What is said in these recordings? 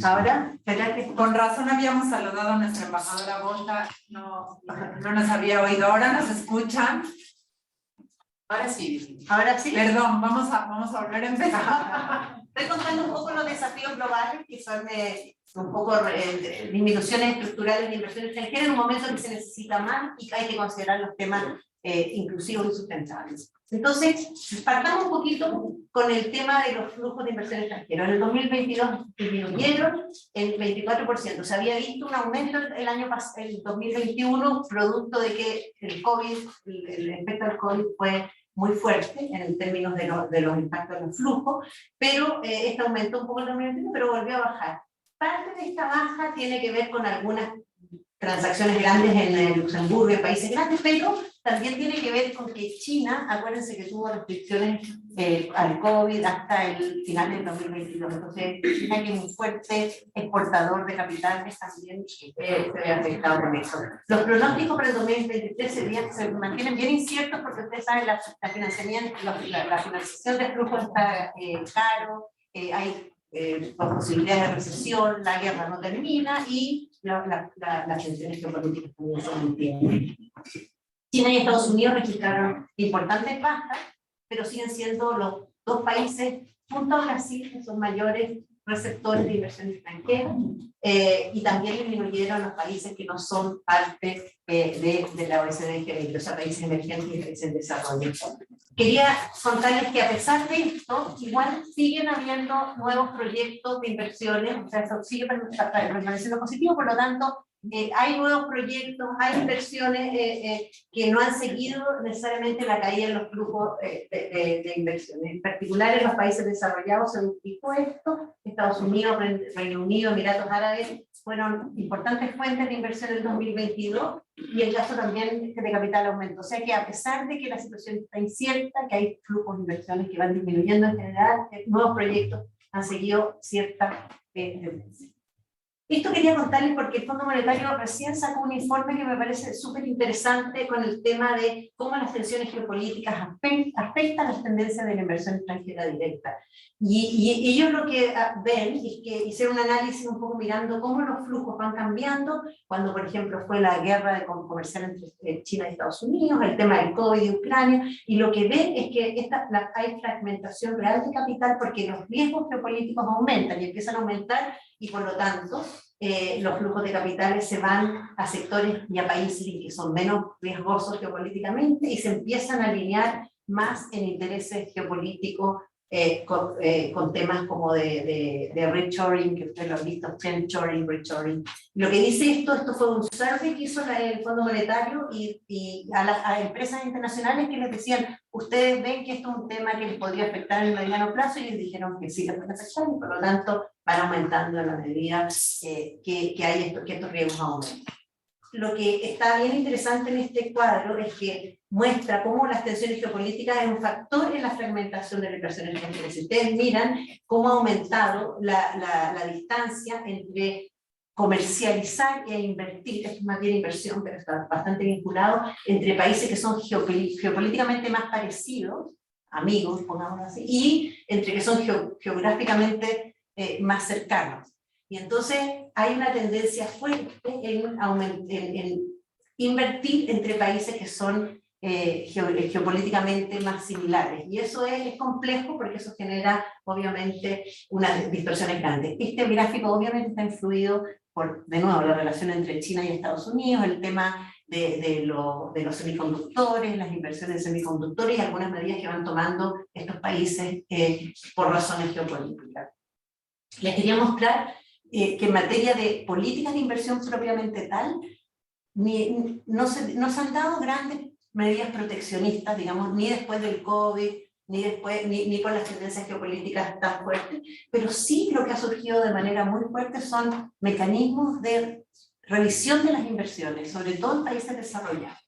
Ahora, ¿verdad que Con razón habíamos saludado a nuestra embajadora Bota, no nos había oído. ¿Ahora nos escuchan? ahora sí? Ahora sí. Perdón, vamos a volver a empezar. Estoy contando un poco los desafíos globales, que son un poco disminuciones estructurales de inversión extranjera en un momento en que se necesita más y que hay que considerar los temas inclusivos y sustentables. Entonces, partamos un poquito con el tema de los flujos de inversión extranjera. En el 2022 disminuyeron el 24%. Se había visto un aumento el año pasado, el 2021, producto de que el COVID, el efecto del COVID fue muy fuerte en términos de los impactos de los flujos, pero este aumentó un poco el 2021, pero volvió a bajar. Parte de esta baja tiene que ver con algunas transacciones grandes en Luxemburgo, en países grandes, pero también tiene que ver con que China, acuérdense que tuvo restricciones al COVID hasta el final del 2022. Entonces, China, que es un fuerte exportador de capitales, también se ve afectado con eso. Los pronósticos para el 2023 se mantienen bien inciertos porque ustedes saben, la financiación de flujos está caro, hay posibilidades de recesión, la guerra no termina y las tensiones geopolíticas también se mantienen. China y Estados Unidos registraron importantes bajas, pero siguen siendo los dos países, junto a Brasil, que son mayores receptores de inversión extranjera, y también disminuyeron los países que no son parte de la OECD, o sea, países emergentes y países en desarrollo. Quería contarles que a pesar de esto, igual siguen habiendo nuevos proyectos de inversiones, o sea, eso sigue permaneciendo positivo, por lo tanto, hay nuevos proyectos, hay inversiones que no han seguido necesariamente la caída en los flujos de inversiones. En particular en los países desarrollados se duplicó esto, Estados Unidos, Reino Unido, Emiratos Árabes fueron importantes fuentes de inversión en el 2022 y el gasto también de capital aumentó. O sea que a pesar de que la situación está incierta, que hay flujos de inversiones que van disminuyendo en general, nuevos proyectos han seguido cierta tendencia. Esto quería contarles porque el Fondo Monetario recién sacó un informe que me parece súper interesante con el tema de cómo las tensiones geopolíticas afectan las tendencias de la inversión extranjera directa. Y ellos lo que ven es que hicieron un análisis un poco mirando cómo los flujos van cambiando, cuando por ejemplo fue la guerra comercial entre China y Estados Unidos, el tema del COVID y Ucrania, y lo que ven es que hay fragmentación real de capital porque los riesgos geopolíticos aumentan y empiezan a aumentar, y por lo tanto los flujos de capitales se van a sectores y a países que son menos riesgosos geopolíticamente y se empiezan a alinear más en intereses geopolíticos con temas como de reshoring, que ustedes lo han visto, friendshoring, reshoring. Lo que dice esto fue un survey que hizo el Fondo Monetario y a empresas internacionales que les decían, ustedes ven que esto es un tema que les podría afectar en el mediano plazo, y les dijeron que sí les puede afectar, y por lo tanto van aumentando en la medida que estos riesgos aumentan. Lo que está bien interesante en este cuadro es que muestra cómo las tensiones geopolíticas es un factor en la fragmentación de la inversión extranjera. Si ustedes miran cómo ha aumentado la distancia entre comercializar e invertir, esto es más bien inversión, pero está bastante vinculado, entre países que son geopolíticamente más parecidos, amigos, pongámoslo así, y entre que son geográficamente más cercanos. Y entonces hay una tendencia fuerte en invertir entre países que son geopolíticamente más similares. Y eso es complejo porque eso genera obviamente unas distorsiones grandes. Este gráfico obviamente está influido por, de nuevo, la relación entre China y Estados Unidos, el tema de los semiconductores, las inversiones en semiconductores y algunas medidas que van tomando estos países por razones geopolíticas. Les quería mostrar que en materia de políticas de inversión propiamente tal, no se han dado grandes medidas proteccionistas, digamos, ni después del COVID, ni con las tendencias geopolíticas tan fuertes, pero sí lo que ha surgido de manera muy fuerte son mecanismos de revisión de las inversiones, sobre todo en países desarrollados.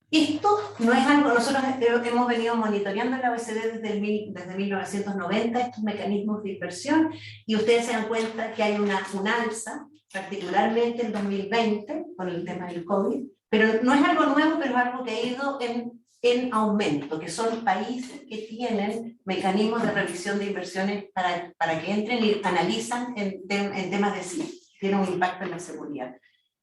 Esto no es algo, nosotros hemos venido monitoreando en la OECD desde 1990 estos mecanismos de inversión, y ustedes se dan cuenta que hay un alza, particularmente en 2020, con el tema del COVID, pero no es algo nuevo, pero es algo que ha ido en en aumento, que son países que tienen mecanismos de revisión de inversiones para que entren y analizan en temas de si tiene un impacto en la seguridad.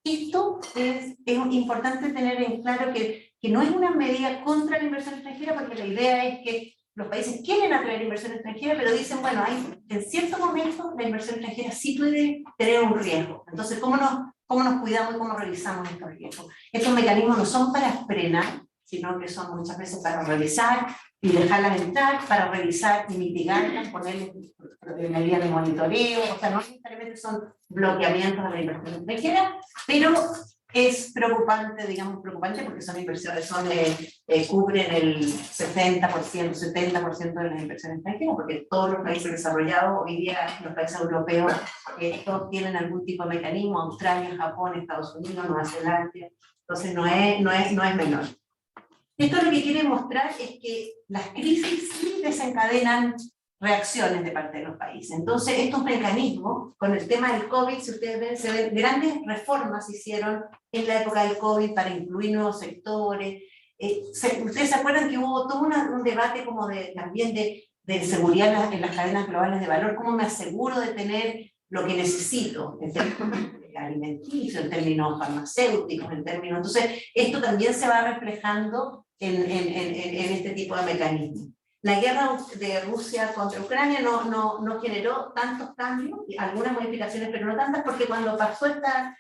Esto es importante tener en claro que no es una medida contra la inversión extranjera, porque la idea es que los países quieren atraer inversión extranjera, pero dicen, bueno, en ciertos momentos la inversión extranjera sí puede tener un riesgo. Entonces, ¿cómo nos cuidamos y cómo revisamos estos riesgos? Estos mecanismos no son para frenar, sino que son muchas veces para revisar y dejarlas entrar, para revisar y mitigarlas, ponerles medidas de monitoreo, o sea, no necesariamente son bloqueamientos a la inversión extranjera, pero es preocupante, digamos preocupante, porque son inversiones, cubren el 60%, 70% de las inversiones extranjeras, porque todos los países desarrollados, hoy día los países europeos, todos tienen algún tipo de mecanismo, Australia, Japón, Estados Unidos, Nueva Zelanda, entonces no es menor. Esto lo que quiere mostrar es que las crisis sí desencadenan reacciones de parte de los países. Entonces, estos mecanismos, con el tema del COVID, si ustedes ven, se ven grandes reformas se hicieron en la época del COVID para incluir nuevos sectores. Ustedes se acuerdan que hubo todo un debate como también de seguridad en las cadenas globales de valor, cómo me aseguro de tener lo que necesito en términos alimenticios, en términos farmacéuticos, en términos... Entonces, esto también se va reflejando en este tipo de mecanismos. La guerra de Rusia contra Ucrania no generó tantos cambios, algunas modificaciones, pero no tantas, porque cuando pasó esta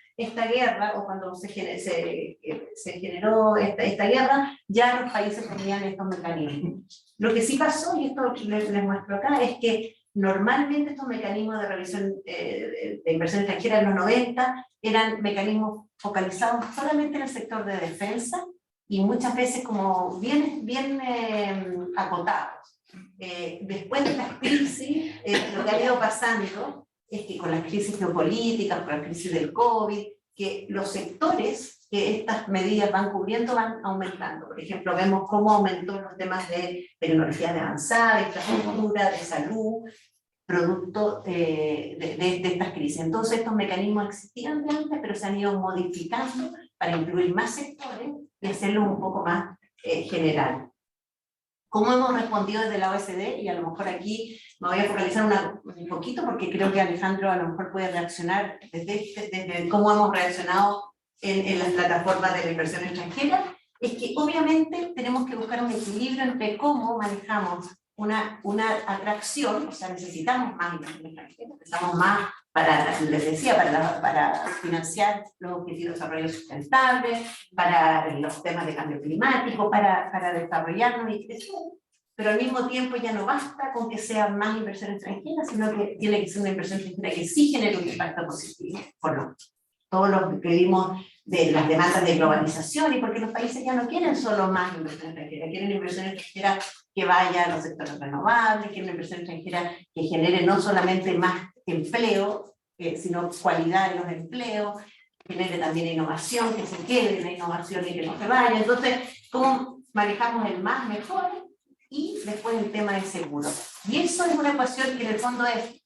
guerra, o cuando se generó esta guerra, ya los países tenían estos mecanismos. Lo que sí pasó, y esto les muestro acá, es que normalmente estos mecanismos de revisión de inversión extranjera en los 90 eran mecanismos focalizados solamente en el sector de defensa, y muchas veces como bien acotados. Después de las crisis, lo que ha ido pasando es que con las crisis geopolíticas, con la crisis del COVID, que los sectores que estas medidas van cubriendo van aumentando. Por ejemplo, vemos cómo aumentó los temas de tecnología avanzada, infraestructura, de salud, producto de estas crisis. Entonces, estos mecanismos existían de antes, pero se han ido modificando para incluir más sectores y hacerlo un poco más general. ¿Cómo hemos respondido desde la OECD? Y a lo mejor aquí me voy a focalizar un poquito, porque creo que Alejandro a lo mejor puede reaccionar desde cómo hemos reaccionado en las plataformas de la inversión extranjera. Es que obviamente tenemos que buscar un equilibrio entre cómo manejamos una atracción, o sea, necesitamos más inversión extranjera, necesitamos más les decía, para financiar los objetivos de desarrollo sustentable, para los temas de cambio climático, para desarrollarnos y crecer, pero al mismo tiempo ya no basta con que sea más inversión extranjera, sino que tiene que ser una inversión extranjera que sí genere un impacto positivo, por todos los que vimos de las demandas de globalización, y porque los países ya no quieren solo más inversión extranjera, quieren inversión extranjera que vaya a los sectores renovables, quieren inversión extranjera que genere no solamente más empleo, sino cualidad de los empleos, genere también innovación, que se quede la innovación y que no se vaya. Entonces, ¿cómo manejamos el más mejor? Y después el tema de seguro. Y eso es una ecuación que en el fondo es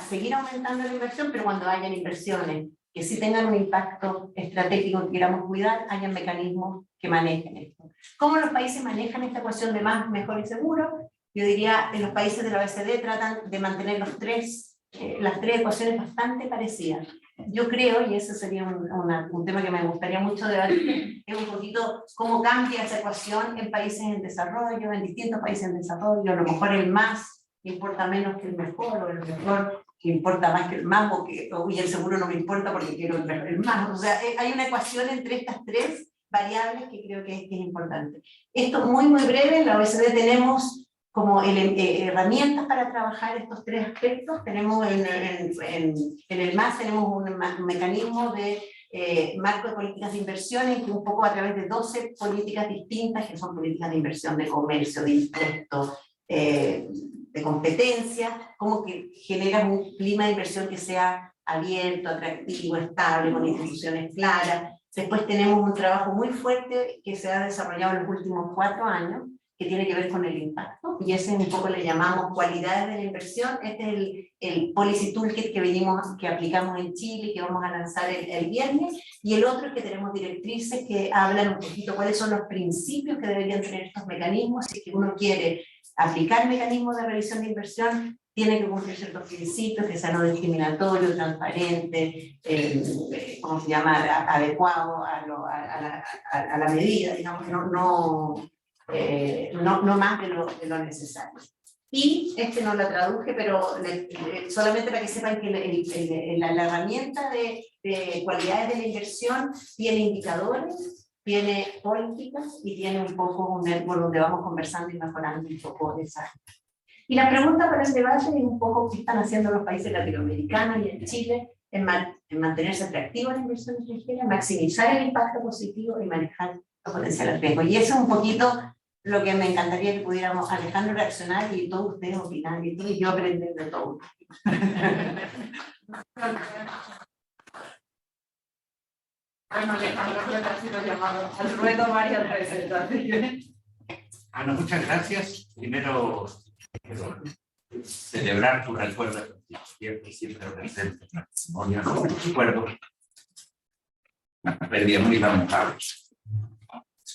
seguir aumentando la inversión, pero cuando hayan inversiones que sí tengan un impacto estratégico que queramos cuidar, hayan mecanismos que manejen esto. ¿Cómo los países manejan esta ecuación de más, mejor y seguro? Yo diría, en los países de la OECD tratan de mantener las tres ecuaciones bastante parecidas. Yo creo, y ese sería un tema que me gustaría mucho debatir, es un poquito cómo cambia esa ecuación en países en desarrollo, en distintos países en desarrollo. A lo mejor el más importa menos que el mejor, o el mejor que importa más que el más, y el seguro no me importa porque quiero el más. O sea, hay una ecuación entre estas tres variables que creo que es importante. Esto muy breve. En la OECD tenemos como herramientas para trabajar estos tres aspectos. Tenemos en el MAS tenemos un mecanismo de marco de políticas de inversión, en que un poco a través de 12 políticas distintas, que son políticas de inversión, de comercio, de impuestos, de competencia, como que genera un clima de inversión que sea abierto, atractivo, estable, con instituciones claras. Después tenemos un trabajo muy fuerte que se ha desarrollado en los últimos 4 años, que tiene que ver con el impacto, y ese un poco le llamamos cualidades de la inversión. Este es el Policy Toolkit que aplicamos en Chile y que vamos a lanzar el viernes, y el otro es que tenemos directrices que hablan un poquito cuáles son los principios que deberían tener estos mecanismos. Si es que uno quiere aplicar mecanismos de revisión de inversión, tiene que cumplir ciertos principios, que sea no discriminatorio, transparente, ¿cómo se llama?, adecuado a la medida, digamos, no más de lo necesario. Y no lo traduje, pero solamente para que sepan que la herramienta de cualidades de la inversión tiene indicadores, tiene políticas y tiene un poco un network donde vamos conversando y mejorando un poco esa. Y la pregunta para el debate es un poco qué están haciendo los países latinoamericanos y en Chile en mantenerse atractiva la inversión extranjera, maximizar el impacto positivo y manejar los potenciales riesgos. Y eso es un poquito lo que me encantaría que pudiéramos, Alejandro, reaccionar y todos ustedes opinar y todo, y yo aprender de todo. Bueno, Alejandro, ya te ha sido llamado al ruedo varias veces, así que... Bueno, muchas gracias. Primero, quiero celebrar tu recuerdo, siempre presente en la memoria. Recuerdo una pérdida muy lamentable,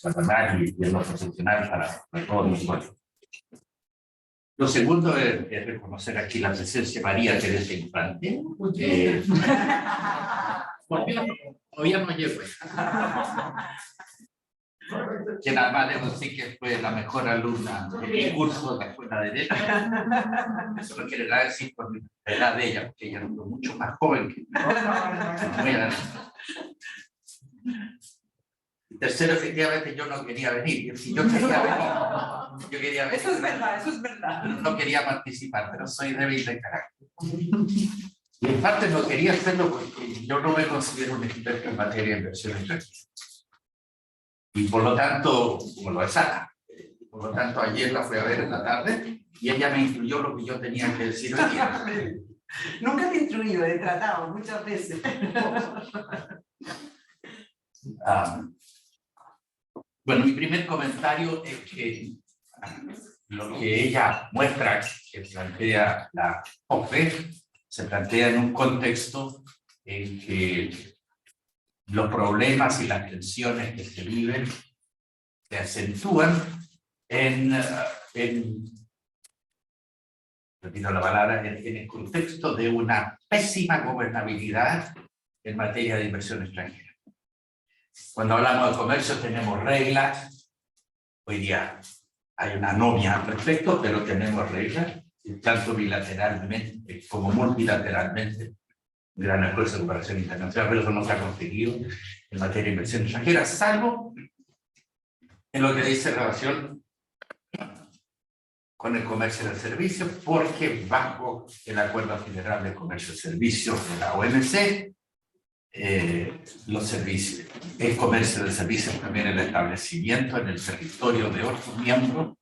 personal y en lo profesional para todos nosotros. Lo segundo es reconocer aquí la presencia de María Teresa Infante. Todavía no llego. Quien además debo decir que fue la mejor alumna de mi curso de la Escuela de Derecho. Eso no quiere decir por la edad de ella, porque ella era mucho más joven que yo. Tercero, efectivamente, yo no quería venir. Si yo quería venir, yo quería venir. Eso es verdad, eso es verdad. No quería participar, pero soy débil de carácter. Y en parte no quería hacerlo porque yo no me considero un experto en materia de inversión extranjera. Y por lo tanto, como lo es Ana, por lo tanto ayer la fui a ver en la tarde y ella me instruyó lo que yo tenía que decir hoy día. Nunca te he instruido, he tratado muchas veces. Bueno, mi primer comentario es que lo que ella muestra, que plantea la OPE, se plantea en un contexto en que los problemas y las tensiones que se viven se acentúan repito la palabra, en el contexto de una pésima gobernabilidad en materia de inversión extranjera. Cuando hablamos de comercio tenemos reglas, hoy día hay una anomia al respecto, pero tenemos reglas, tanto bilateralmente como multilateralmente, un gran esfuerzo de cooperación internacional, pero eso no se ha conseguido en materia de inversión extranjera, salvo en lo que dice relación con el comercio de servicios, porque bajo el Acuerdo General de Comercio y Servicios de la OMC, los servicios, el comercio de servicios, también el establecimiento en el territorio de otros miembros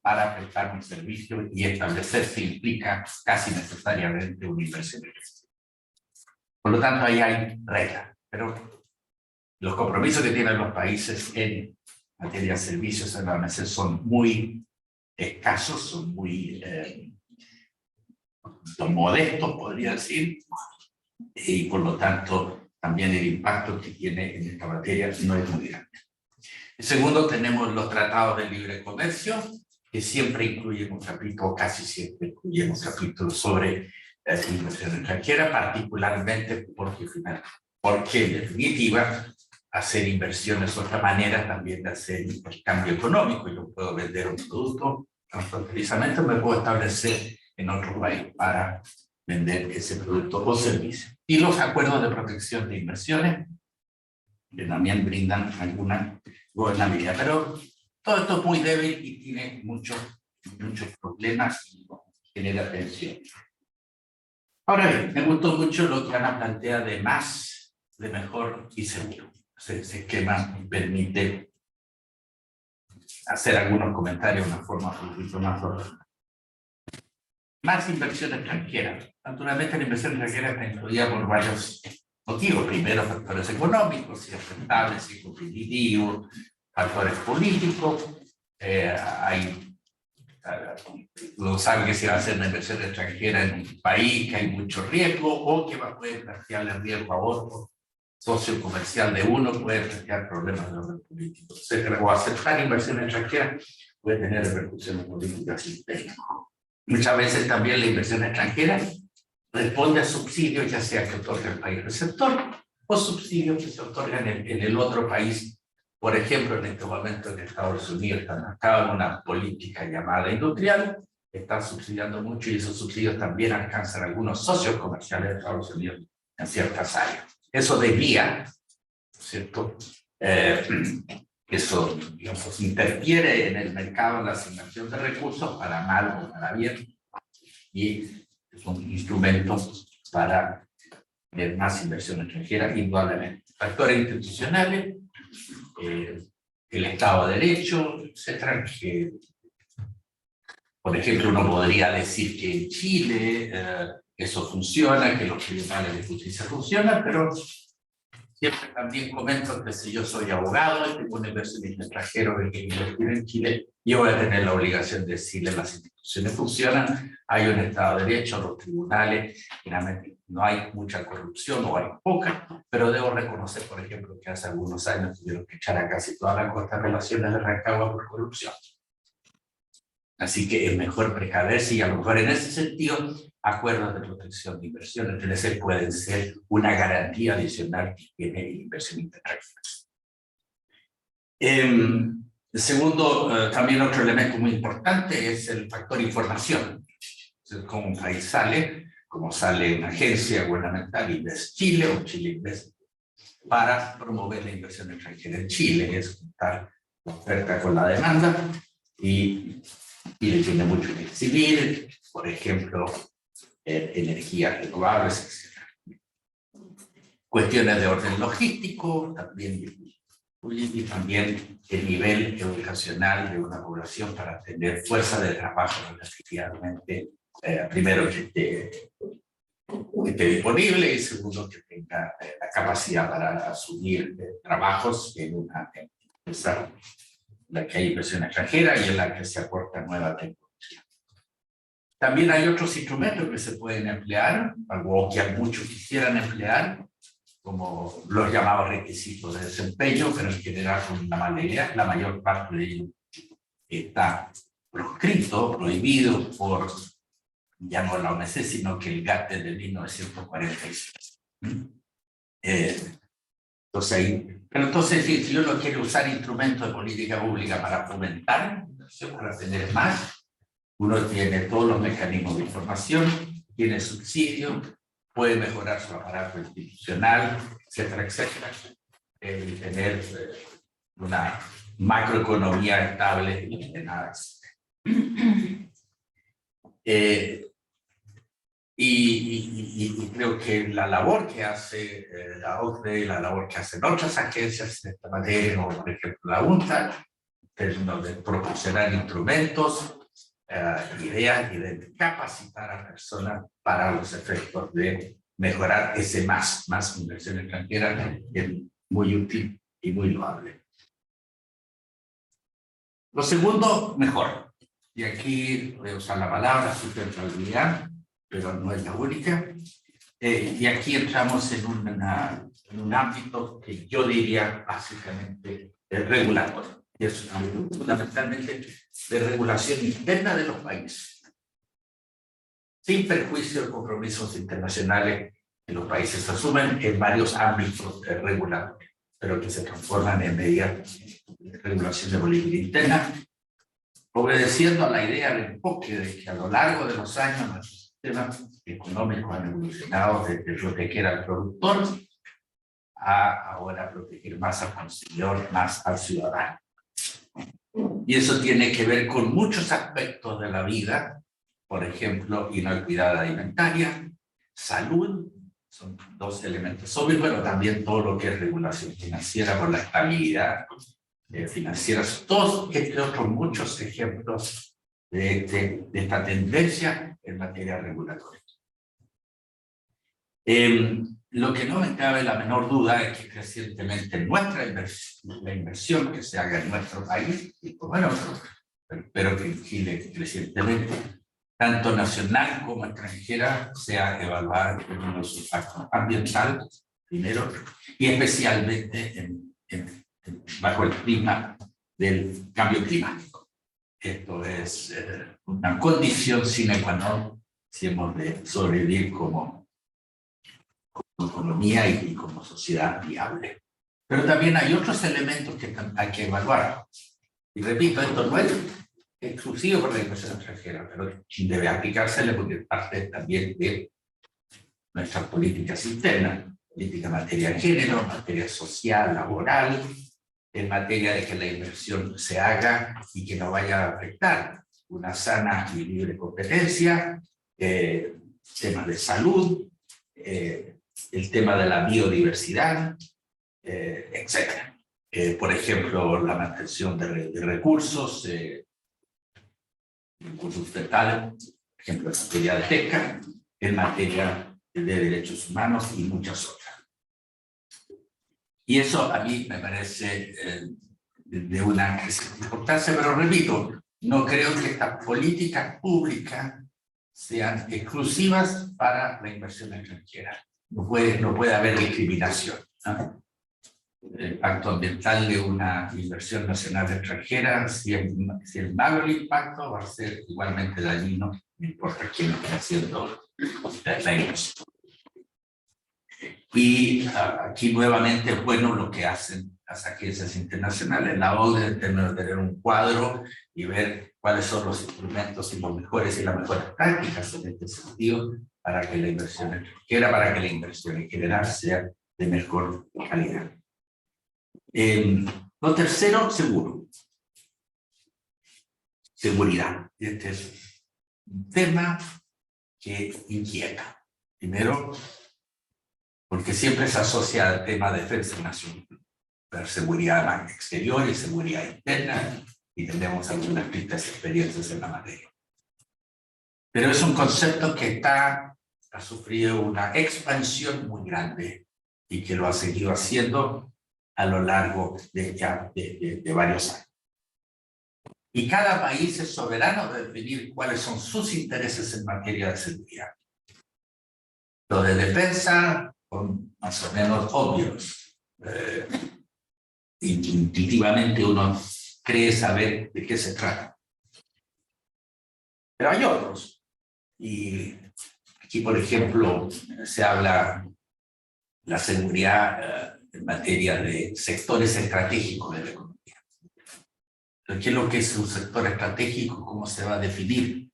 para prestar un servicio y establecerse implica casi necesariamente una inversión. Por lo tanto, ahí hay reglas, pero los compromisos que tienen los países en materia de servicios en la OMC son muy escasos, son muy son modestos, podría decir, y por lo tanto también el impacto que tiene en esta materia no es muy grande. En segundo, tenemos los tratados de libre comercio, que siempre incluyen un capítulo, casi siempre incluyen un capítulo sobre la inversión extranjera, particularmente porque en definitiva hacer inversiones es otra manera también de hacer el cambio económico. Yo puedo vender un producto transfronterizamente, me puedo establecer en otro país para vender ese producto o servicio. Y los acuerdos de protección de inversiones, que también brindan alguna gobernabilidad, pero todo esto es muy débil y tiene muchos problemas y genera tensión. Ahora bien, me gustó mucho lo que Ana plantea de más, de mejor y seguro. Ese esquema permite hacer algunos comentarios de una forma un poquito más ordenada. Más inversión extranjera. Naturalmente la inversión extranjera está incluida por varios motivos. Primero, factores económicos, si es rentable, si es competitivo, factores políticos, Uno sabe que se va a hacer una inversión extranjera en un país, que hay mucho riesgo, o que va a poder plantearle riesgo a otro socio comercial de uno, puede plantear problemas de orden político, etc. O aceptar inversión extranjera puede tener repercusiones políticas internas. Muchas veces también la inversión extranjera responde a subsidios, ya sea que otorga el país receptor, o subsidios que se otorgan en el otro país. Por ejemplo, en este momento en Estados Unidos están marcados en una política llamada industrial, están subsidiando mucho y esos subsidios también alcanzan a algunos socios comerciales de Estados Unidos en ciertas áreas. Eso desvía, ¿cierto? Eso, digamos, interfiere en el mercado en la asignación de recursos para mal o para bien, y es un instrumento para tener más inversión extranjera, indudablemente. Factores institucionales, el Estado de Derecho, etcétera, que, por ejemplo, uno podría decir que en Chile eso funciona, que los tribunales de justicia funcionan, pero siempre también comento que si yo soy abogado y tengo un inversionista extranjero que quiere invertir en Chile, yo voy a tener la obligación de decirle las instituciones funcionan, hay un Estado de Derecho, los tribunales, finalmente no hay mucha corrupción o hay poca, pero debo reconocer, por ejemplo, que hace algunos años tuvieron que echar a casi toda la costa de relaciones de Rancagua por corrupción. Así que es mejor precaverse y a lo mejor en ese sentido acuerdos de protección de inversiones TLC pueden ser una garantía adicional que tiene el inversionista extranjero. Segundo, también otro elemento muy importante es el factor información. Entonces, como un país sale, como sale una agencia gubernamental, Invest Chile o Chile Invest, para promover la inversión extranjera en Chile, es juntar la oferta con la demanda, y Chile tiene mucho que exhibir, por ejemplo, energías renovables, etc. Cuestiones de orden logístico, también, y también el nivel educacional de una población para tener fuerza de trabajo efectivamente, primero que esté disponible y segundo que tenga la capacidad para asumir trabajos en una empresa en la que hay inversión extranjera y en la que se aporta nueva tecnología. También hay otros instrumentos que se pueden emplear, algo que muchos quisieran emplear, como los llamados requisitos de desempeño, pero en general con una mala idea. La mayor parte de ellos está proscrito, prohibido por, ya no la OMC, sino que el GATT de 1946. Entonces, si uno quiere usar instrumentos de política pública para fomentar, para tener más, uno tiene todos los mecanismos de información, tiene subsidios, puede mejorar su aparato institucional, etcétera, etcétera, y tener una macroeconomía estable y ordenada. Y creo que la labor que hace la OCDE, la labor que hacen otras agencias en esta materia, como por ejemplo la UNCTAD, en términos de proporcionar instrumentos, ideas y de capacitar a personas para los efectos de mejorar ese más inversión extranjera, es muy útil y muy loable. Lo segundo, mejor. Y aquí voy a usar la palabra sustentabilidad, pero no es la única. Y aquí entramos en un ámbito que yo diría básicamente regulatorio. Y es fundamentalmente de regulación interna de los países, sin perjuicio de compromisos internacionales que los países asumen en varios ámbitos regulatorios, pero que se transforman en medidas de regulación de política interna, obedeciendo a la idea del enfoque de que a lo largo de los años nuestros sistemas económicos han evolucionado desde proteger al productor a ahora proteger más al consumidor, más al ciudadano. Y eso tiene que ver con muchos aspectos de la vida, por ejemplo, inocuidad alimentaria, salud, son dos elementos obvios, pero también todo lo que es regulación financiera por la estabilidad financiera, todos, entre otros muchos ejemplos de esta tendencia en materia regulatoria. Lo que no me cabe la menor duda es que crecientemente la inversión que se haga en nuestro país, y como en otros, pero espero que en Chile recientemente, tanto nacional como extranjera, sea evaluada en términos de su impacto ambiental, primero, y especialmente bajo el clima del cambio climático. Esto es una condición sine qua non si hemos de sobrevivir como economía y como sociedad viable. Pero también hay otros elementos que hay que evaluar. Y repito, esto no es exclusivo para la inversión extranjera, pero debe aplicársele porque es parte también de nuestras políticas internas, política en materia de género, materia social, laboral, en materia de que la inversión se haga y que no vaya a afectar una sana y libre competencia, temas de salud, el tema de la biodiversidad, etc. Por ejemplo, la mantención de recursos, recursos fetales, por ejemplo, en materia de pesca, en materia de derechos humanos y muchas otras. Y eso a mí me parece de una importancia, pero repito, no creo que estas políticas públicas sean exclusivas para la inversión extranjera. No puede haber discriminación, ¿no? El impacto ambiental de una inversión nacional extranjera, si es malo el impacto, va a ser igualmente dañino, no importa quién lo esté haciendo la inversión. Y aquí nuevamente es bueno lo que hacen las agencias internacionales, la OCDE, en términos de tener un cuadro y ver cuáles son los instrumentos y los mejores y las mejores prácticas en este sentido para que la inversión extranjera, para que la inversión en general sea de mejor calidad. Lo tercero, seguro. Seguridad. Este es un tema que inquieta. Primero, porque siempre se asocia al tema de defensa nacional, pero seguridad exterior y seguridad interna, y tenemos algunas tristes experiencias en la materia. Pero es un concepto que ha sufrido una expansión muy grande y que lo ha seguido haciendo a lo largo de varios años. Y cada país es soberano de definir cuáles son sus intereses en materia de seguridad. Los de defensa son más o menos obvios. Intuitivamente uno cree saber de qué se trata. Pero hay otros. Y aquí, por ejemplo, se habla de la seguridad en materia de sectores estratégicos de la economía. ¿Qué es lo que es un sector estratégico? ¿Cómo se va a definir?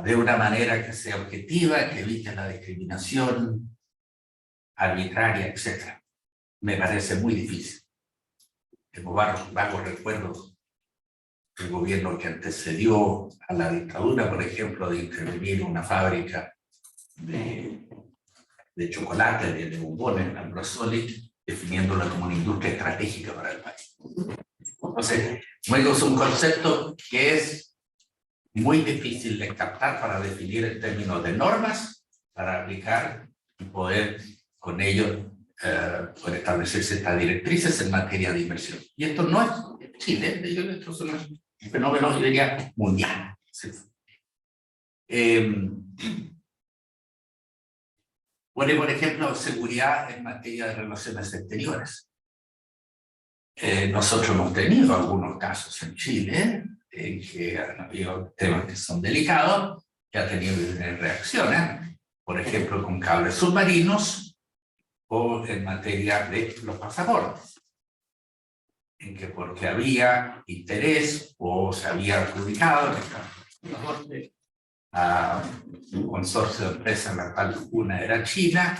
De una manera que sea objetiva, que evite la discriminación arbitraria, etc. Me parece muy difícil. Tengo vagos recuerdos del gobierno que antecedió a la dictadura, por ejemplo, de intervenir en una fábrica de chocolate, de bombones, Ambrosoli, definiéndola como una industria estratégica para el país. Entonces, luego es un concepto que es muy difícil de captar para definir en términos de normas, para aplicar y poder con ello poder establecerse estas directrices en materia de inversión. Y esto no es Chile, esto es un fenómeno, yo diría, mundial. ¿Sí? Bueno, por ejemplo, seguridad en materia de relaciones exteriores. Nosotros hemos tenido algunos casos en Chile en que han habido temas que son delicados, que ha tenido reacciones, por ejemplo, con cables submarinos o en materia de los pasaportes, en que porque había interés o se había adjudicado en el caso del pasaporte a un consorcio de empresas en la cual una era China,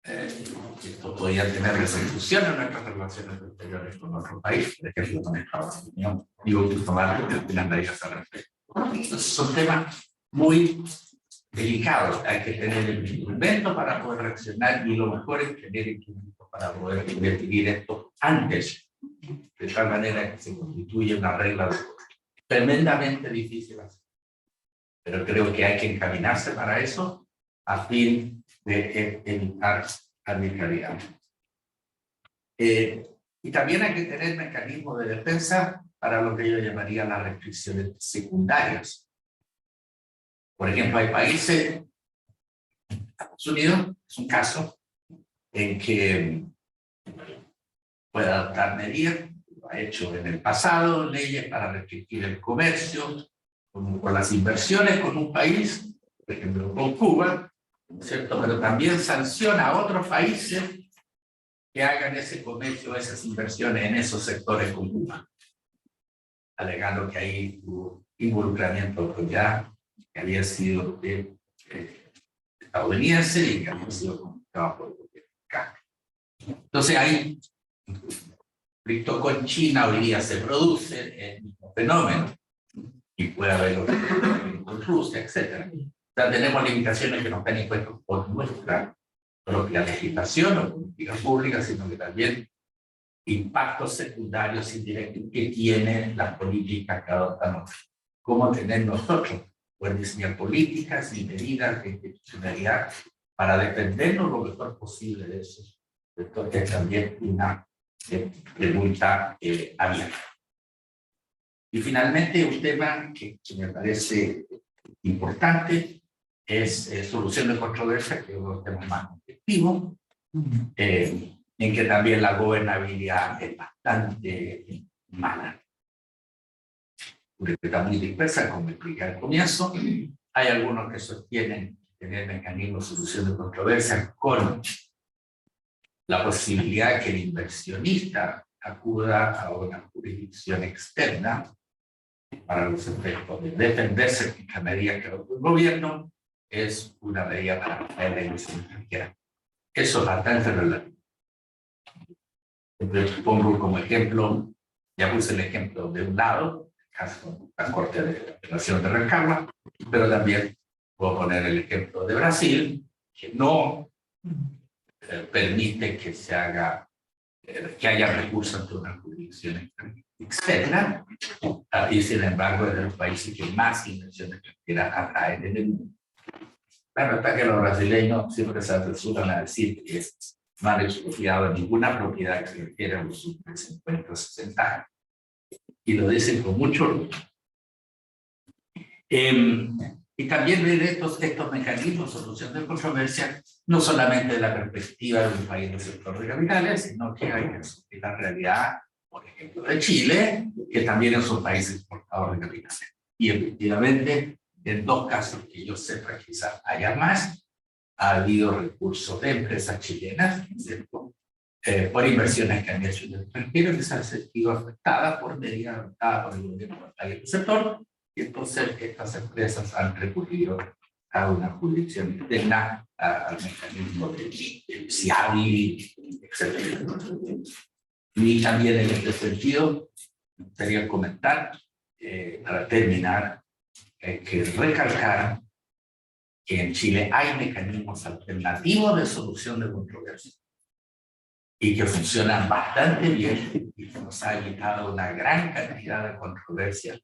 esto podía tener repercusiones en nuestras relaciones exteriores con otro país, por ejemplo con Estados Unidos, digo que tomar el final de ellas al respecto. Son temas muy delicados, hay que tener el instrumento para poder reaccionar y lo mejor es tener instrumentos para poder definir esto antes, de tal manera que se constituye una regla tremendamente difícil hacer. Pero creo que hay que encaminarse para eso a fin de evitar arbitrariedad. Y también hay que tener mecanismos de defensa para lo que yo llamaría las restricciones secundarias. Por ejemplo, hay países, Estados Unidos es un caso en que puede adoptar medidas, lo ha hecho en el pasado, leyes para restringir el comercio, con las inversiones con un país, por ejemplo con Cuba, ¿cierto? Pero también sanciona a otros países que hagan ese comercio, esas inversiones en esos sectores con Cuba, alegando que ahí hubo involucramiento ya que había sido estadounidense y que había sido comunicado por el gobierno mexicano. Entonces hay conflicto con China, hoy día se produce el mismo fenómeno y puede haberlo con Rusia, etc. O sea, tenemos limitaciones que no están impuestas por nuestra propia legislación o política pública, sino que también impactos secundarios indirectos que tienen las políticas que adoptamos. ¿Cómo tener nosotros? Poder diseñar políticas y medidas de institucionalidad para defendernos lo mejor posible de eso. Entonces, también una pregunta abierta. Y finalmente, un tema que me parece importante es solución de controversia, que es uno de los temas más conflictivos, en que también la gobernabilidad es bastante mala. Está muy dispersa, como expliqué al comienzo. Hay algunos que sostienen tener mecanismos de solución de controversia con la posibilidad de que el inversionista acuda a una jurisdicción externa para los efectos de defenderse contra medidas que adopta el gobierno, es una medida para atraer la inversión extranjera. Eso es bastante relativo. Pongo como ejemplo, ya puse el ejemplo de un lado, el caso de la Corte de Apelación de Rancagua, pero también puedo poner el ejemplo de Brasil, que no permite que se haga, que haya recursos ante una jurisdicción externa, y sin embargo es de los países que más inversión extranjera atraen en el mundo. Claro, está que los brasileños siempre se apresuran a decir que no han expropiado ninguna propiedad extranjera en los últimos 50 o 60 años, y lo dicen con mucho orgullo. Y también ver estos mecanismos de solución de controversia, no solamente de la perspectiva de un país del sector de capitales, sino que hay que asumir la realidad, por ejemplo, de Chile, que también es un país exportador de capitales. Y efectivamente, en dos casos que yo sepa, quizás haya más, ha habido recursos de empresas chilenas, ¿cierto? Por inversiones que han hecho en el extranjero, que se han sentido afectadas por medidas adoptadas por el gobierno del sector, y entonces estas empresas han recurrido a una jurisdicción externa, al mecanismo del CIADI, etc. Y también en este sentido, me gustaría comentar, para terminar, que recalcar que en Chile hay mecanismos alternativos de solución de controversia y que funcionan bastante bien y que nos ha evitado una gran cantidad de controversias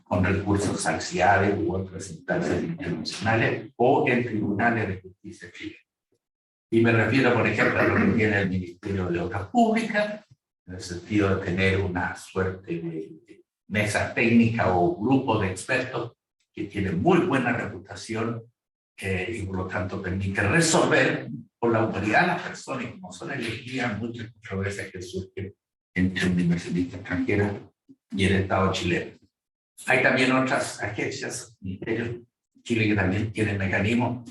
con recursos al CIADE u otras instancias internacionales o en tribunales de justicia chilenos. Y me refiero, por ejemplo, a lo que tiene el Ministerio de Obras Públicas, en el sentido de tener una suerte de mesa técnica o grupo de expertos que tienen muy buena reputación y por lo tanto permite resolver por la autoridad de las personas, y como son elegidas, muchas controversias que surgen entre un inversionista extranjero y el Estado chileno. Hay también otras agencias, ministerios, Chile, que también tienen mecanismos.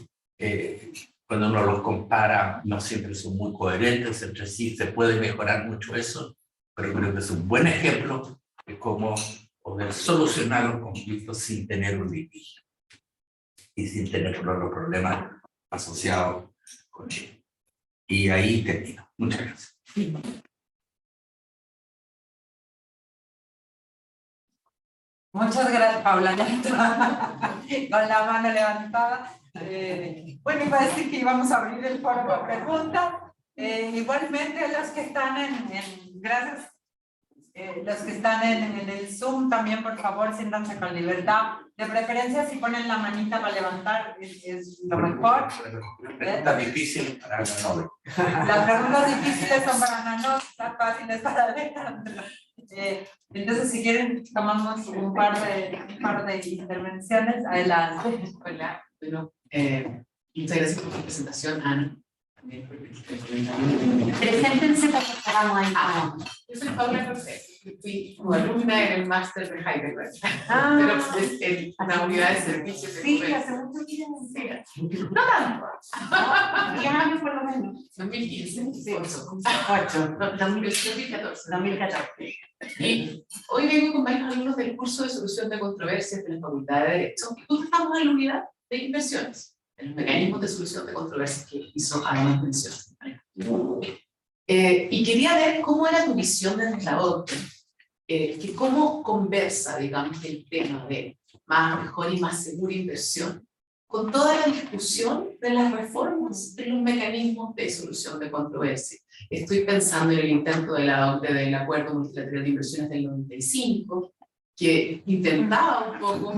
Cuando uno los compara, no siempre son muy coherentes entre sí, se puede mejorar mucho eso, pero creo que es un buen ejemplo de cómo poder solucionar los conflictos sin tener un litigio y sin tener los problemas asociados con él. Y ahí termino. Muchas gracias. Muchas gracias, Paula, ya está con la mano levantada. Bueno, iba a decir que íbamos a abrir el foro para preguntas. Igualmente, los que están gracias, Los que están en el Zoom también, por favor, siéntanse con libertad. De preferencia, si ponen la manita para levantar, es lo mejor. Pregunta difícil para Ana. Las preguntas difíciles son para Ana, las fáciles para Alejandro. Entonces, si quieren, tomamos un par de intervenciones. Adelante. Hola, bueno, muchas gracias por tu presentación, Ana. También por el comentario. Preséntense para que hagamos ahí. Yo soy Paula José, fui como alumna en el máster de Heidelberg, Ah. pero en la unidad de servicios de Sí, comercio. hace mucho tiempo. Sí, no tanto, 10 años por lo menos. 2015, Sí. 8, 2014. 2014. Y hoy vengo con varios alumnos del curso de solución de controversias de la Facultad de Derecho, y justo estamos en la unidad de inversiones, en los mecanismos de solución de controversias que hizo además mención. Y quería ver cómo era tu visión desde la OCDE, que cómo conversa, digamos, el tema de más, mejor y más segura inversión con toda la discusión de las reformas de los mecanismos de solución de controversias. Estoy pensando en el intento de la OCDE del Acuerdo Multilateral de Inversiones del 95, que intentaba un poco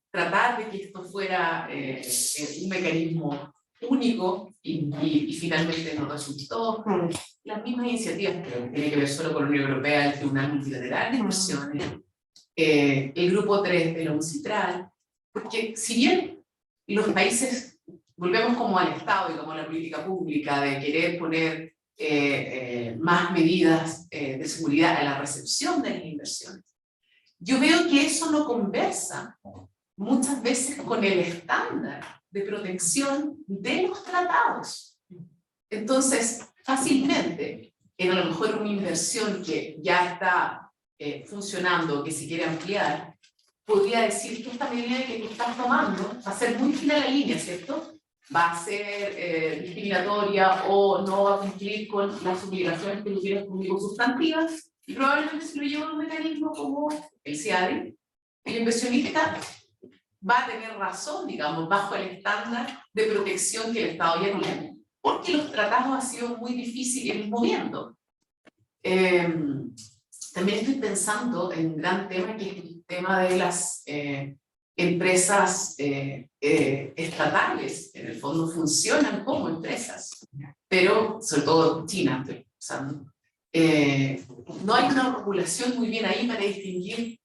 tratar de que esto fuera un mecanismo único y finalmente no resultó. Las mismas iniciativas, que tiene que ver solo con la Unión Europea, el Tribunal Multilateral de Inversiones, el Grupo 3 de la UNCITRAL, porque si bien los países, volvemos como al Estado y como a la política pública de querer poner más medidas de seguridad a la recepción de las inversiones, yo veo que eso no conversa muchas veces con el estándar de protección de los tratados. Entonces, fácilmente, en a lo mejor una inversión que ya está funcionando, que se quiere ampliar, podría decir que esta medida que tú estás tomando va a ser muy fina la línea, ¿cierto? Va a ser discriminatoria o no va a cumplir con las obligaciones que tú tienes conmigo sustantivas, y probablemente si lo lleva a un mecanismo como el CIADI, el inversionista va a tener razón, digamos, bajo el estándar de protección que el Estado ya tiene, porque los tratados han sido muy difíciles ir moviendo. También estoy pensando en un gran tema, que es el tema de las empresas estatales. En el fondo funcionan como empresas, pero sobre todo China, estoy pensando. No hay una regulación muy bien ahí para distinguir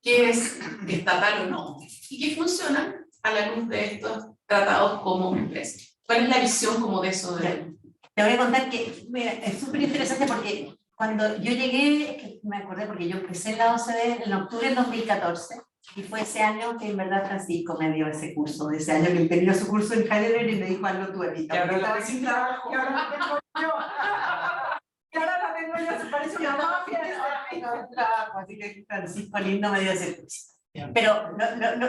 qué es estatal o no, y que funcionan a la luz de estos tratados como empresas. ¿Cuál es la visión como de eso? Te voy a contar que, mira, es súper interesante porque cuando yo llegué, es que me acordé porque yo empecé en la OCDE en octubre del 2014, y fue ese año que en verdad Francisco me dio ese curso, ese año que él tenía su curso en Heidelberg y me dijo, hazlo tú, Anita. Y ahora la tengo sin trabajo. Y ahora la tengo yo. Y ahora la tengo yo, se parece una mafia. Así que Francisco lindo me dio ese curso. Pero,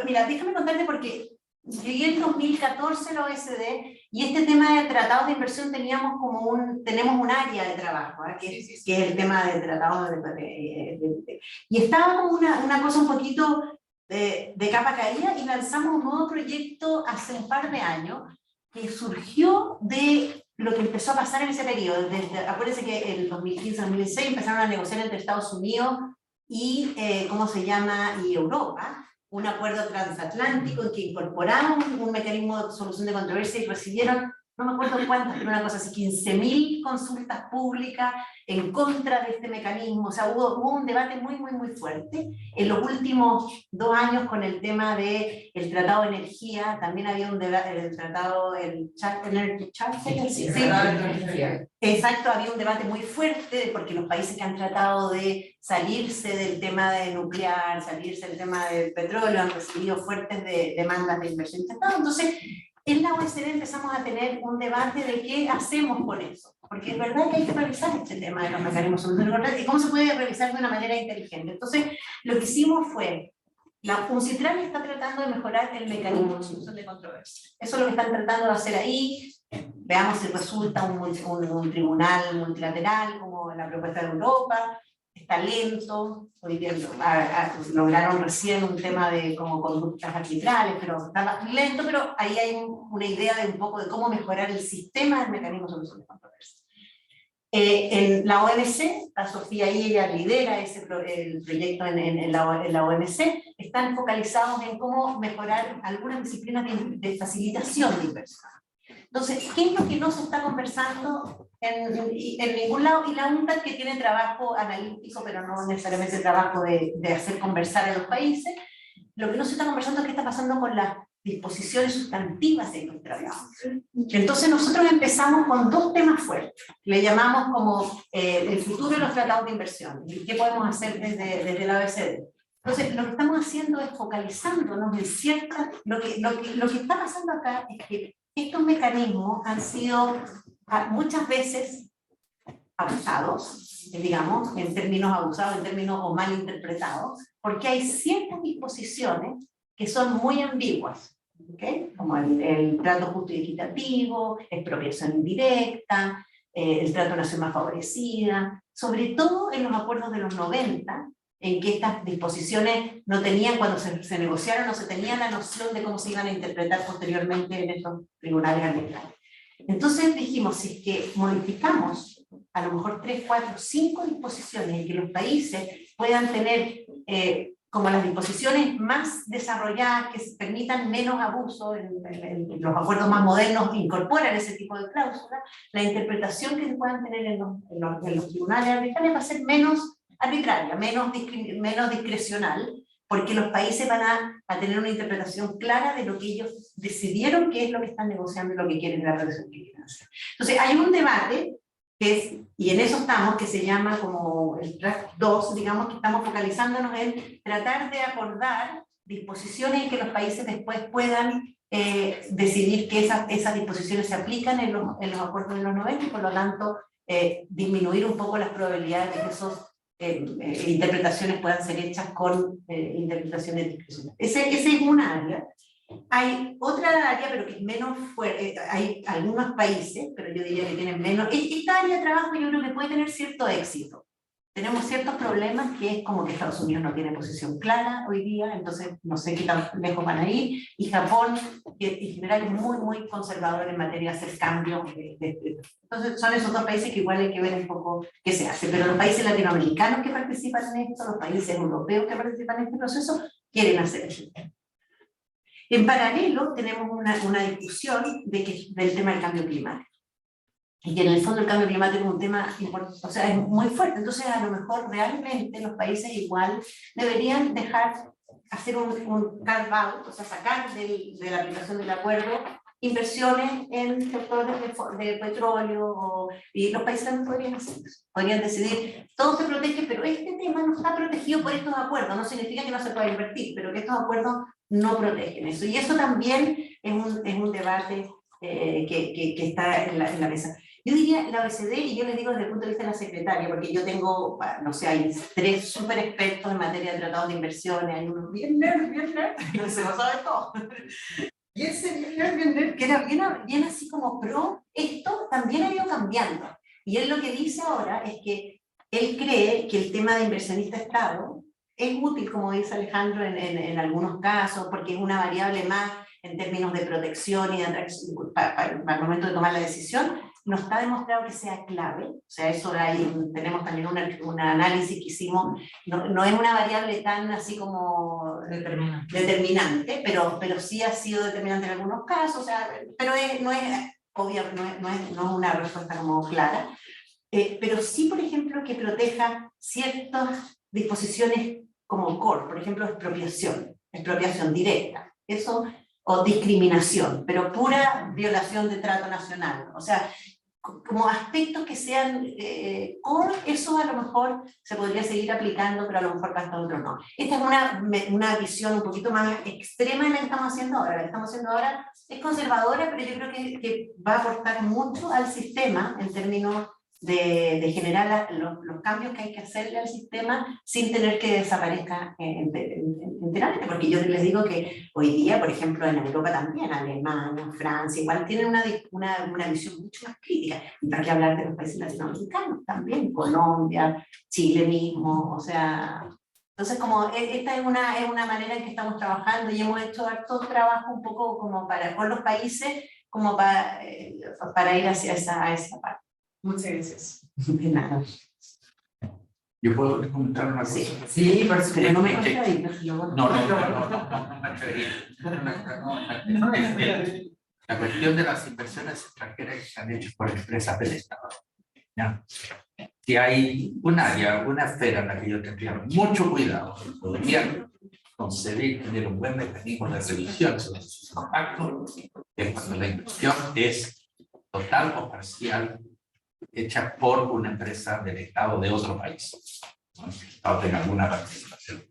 mira, déjame contarte porque llegué en 2014 a la OSD y este tema de tratados de inversión tenemos un área de trabajo, ¿eh? que es el tema de tratados y estaba como una cosa un poquito de capa caída, y lanzamos un nuevo proyecto hace un par de años que surgió de lo que empezó a pasar en ese periodo. Acuérdense que en el 2015-2016 empezaron a negociar entre Estados Unidos y, y Europa, un acuerdo transatlántico en que incorporaron un mecanismo de solución de controversia y recibieron, no me acuerdo cuántas, pero una cosa así, 15.000 consultas públicas en contra de este mecanismo. O sea, hubo un debate muy fuerte. En los últimos 2 años con el tema del Tratado de Energía, también había un debate, el Tratado, el Energy Charter, sí. Exacto, había un debate muy fuerte porque los países que han tratado de salirse del tema de nuclear, salirse del tema del petróleo, han recibido fuertes demandas de inversión en tratado. Entonces, en la OECD empezamos a tener un debate de qué hacemos con eso, porque es verdad que hay que revisar este tema de los mecanismos de solución de controversia y cómo se puede revisar de una manera inteligente. Entonces, lo que hicimos fue, la UNCITRAL está tratando de mejorar el mecanismo de solución de controversia. Eso es lo que están tratando de hacer ahí. Veamos si resulta un tribunal multilateral como la propuesta de Europa. Está lento, hoy día lograron recién un tema de como conductas arbitrales, pero está lento, pero ahí hay una idea de un poco de cómo mejorar el sistema del mecanismo de solución de controversia. En la OMC, la Sofía ahí ella lidera el proyecto en la OMC, están focalizados en cómo mejorar algunas disciplinas de facilitación de inversión. Entonces, ¿qué es lo que no se está conversando en ningún lado? Y la UNCTAD, que tiene trabajo analítico, pero no necesariamente trabajo de hacer conversar a los países, lo que no se está conversando es qué está pasando con las disposiciones sustantivas de los tratados. Entonces nosotros empezamos con dos temas fuertes, le llamamos como el futuro de los tratados de inversión, y qué podemos hacer desde la OECD. Entonces lo que estamos haciendo es focalizándonos en ciertas, lo que está pasando acá es que estos mecanismos han sido muchas veces abusados, digamos, en términos abusados, en términos o mal interpretados, porque hay ciertas disposiciones que son muy ambiguas, ¿okay? Como el trato justo y equitativo, expropiación indirecta, el trato de nación más favorecida, sobre todo en los acuerdos de los 90, en que estas disposiciones no tenían, cuando se negociaron, no se tenía la noción de cómo se iban a interpretar posteriormente en estos tribunales arbitrales. Entonces dijimos, si es que modificamos a lo mejor 3, 4, 5 disposiciones en que los países puedan tener como las disposiciones más desarrolladas que permitan menos abuso, en los acuerdos más modernos incorporan ese tipo de cláusulas, la interpretación que se puedan tener en los tribunales arbitrales va a ser menos arbitraria, menos discrecional, porque los países van a tener una interpretación clara de lo que ellos decidieron que es lo que están negociando y lo que quieren, la relación que quieren hacer. Entonces hay un debate que es, y en eso estamos, que se llama como el track 2, digamos, que estamos focalizándonos en tratar de acordar disposiciones en que los países después puedan decidir que esas disposiciones se aplican en los acuerdos de los 90 y por lo tanto disminuir un poco las probabilidades de que esas interpretaciones puedan ser hechas con interpretaciones discrecionales. Ese es una área. Hay otra área, pero que es menos fuerte, hay algunos países, pero yo diría que tienen menos. Esta área de trabajo yo creo que puede tener cierto éxito. Tenemos ciertos problemas que es como que Estados Unidos no tiene posición clara hoy día, entonces no sé qué tan lejos van a ir, y Japón, que en general es muy, muy conservador en materia de hacer cambios. Entonces son esos dos países que igual hay que ver un poco qué se hace, pero los países latinoamericanos que participan en esto, los países europeos que participan en este proceso, quieren hacer eso. En paralelo tenemos una discusión del tema del cambio climático. Y que en el fondo el cambio climático es un tema importante, o sea, es muy fuerte. Entonces a lo mejor realmente los países igual deberían hacer un carve out, o sea, sacar de la aplicación del acuerdo inversiones en sectores de petróleo, y los países también podrían hacer eso. Podrían decidir, todo se protege, pero este tema no está protegido por estos acuerdos. No significa que no se pueda invertir, pero que estos acuerdos no protegen eso. Y eso también es un debate que está en la mesa. Yo diría la OECD, y yo les digo desde el punto de vista de la secretaria, porque yo tengo, no sé, hay 3 súper expertos en materia de tratados de inversiones, hay unos bien nerds, se lo sabe todo. Y ese bien nerd, que era bien así como pro, esto también ha ido cambiando. Y él lo que dice ahora es que él cree que el tema de inversionista-Estado es útil, como dice Alejandro, en algunos casos, porque es una variable más en términos de protección y de atracción para el momento de tomar la decisión. No está demostrado que sea clave, o sea, eso tenemos también un análisis que hicimos, no es una variable tan así como determinante, pero sí ha sido determinante en algunos casos, o sea, pero no es obvio, no es una respuesta como clara, pero sí, por ejemplo, que proteja ciertas disposiciones como core, por ejemplo, expropiación directa, eso, o discriminación, pero pura violación de trato nacional, o sea, como aspectos que sean core, eso a lo mejor se podría seguir aplicando, pero a lo mejor hasta otro no. Esta es una visión un poquito más extrema de la que estamos haciendo ahora. La que estamos haciendo ahora es conservadora, pero yo creo que va a aportar mucho al sistema en términos de generar los cambios que hay que hacerle al sistema sin tener que desaparezca enteramente, porque yo les digo que hoy día, por ejemplo, en Europa también, Alemania, Francia, igual tienen una visión mucho más crítica, y para qué hablar de los países latinoamericanos también, Colombia, Chile mismo, o sea, entonces como esta es una manera en que estamos trabajando y hemos hecho harto trabajo un poco como con los países, como para ir hacia esa parte. Muchas gracias. De nada. ¿Yo puedo comentar una cosa? Sí, por Sí, supuesto. No me sí. contradigas. No me atrevería. La cuestión de las inversiones extranjeras que se han hecho por empresas del Estado. ¿Ya? Si hay un área, una esfera en la que yo tendría mucho cuidado, podría concebir tener un buen mecanismo de revisión sobre sus impactos, es cuando la inversión es total o parcial hecha por una empresa del Estado de otro país, ¿no? Si el Estado tenga alguna participación,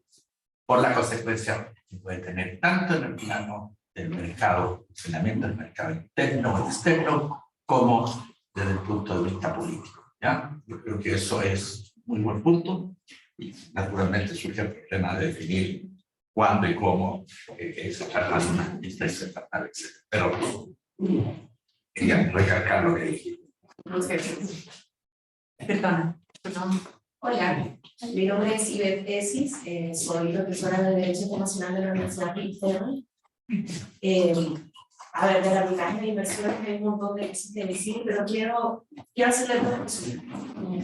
por la consecuencia que puede tener tanto en el plano del mercado, funcionamiento del mercado interno o externo, como desde el punto de vista político. ¿Ya? Yo creo que eso es muy buen punto y naturalmente surge el problema de definir cuándo y cómo se trata de una instancia estatal, etc. Pero quería recalcar lo que dije. Muchas gracias. Perdona. Hola, mi nombre es Ivette Esis, soy profesora de Derecho Internacional de la Universidad Federal. A ver, de la arbitraje de inversiones hay un montón de cosas que decir, pero quiero hacerle dos cosas.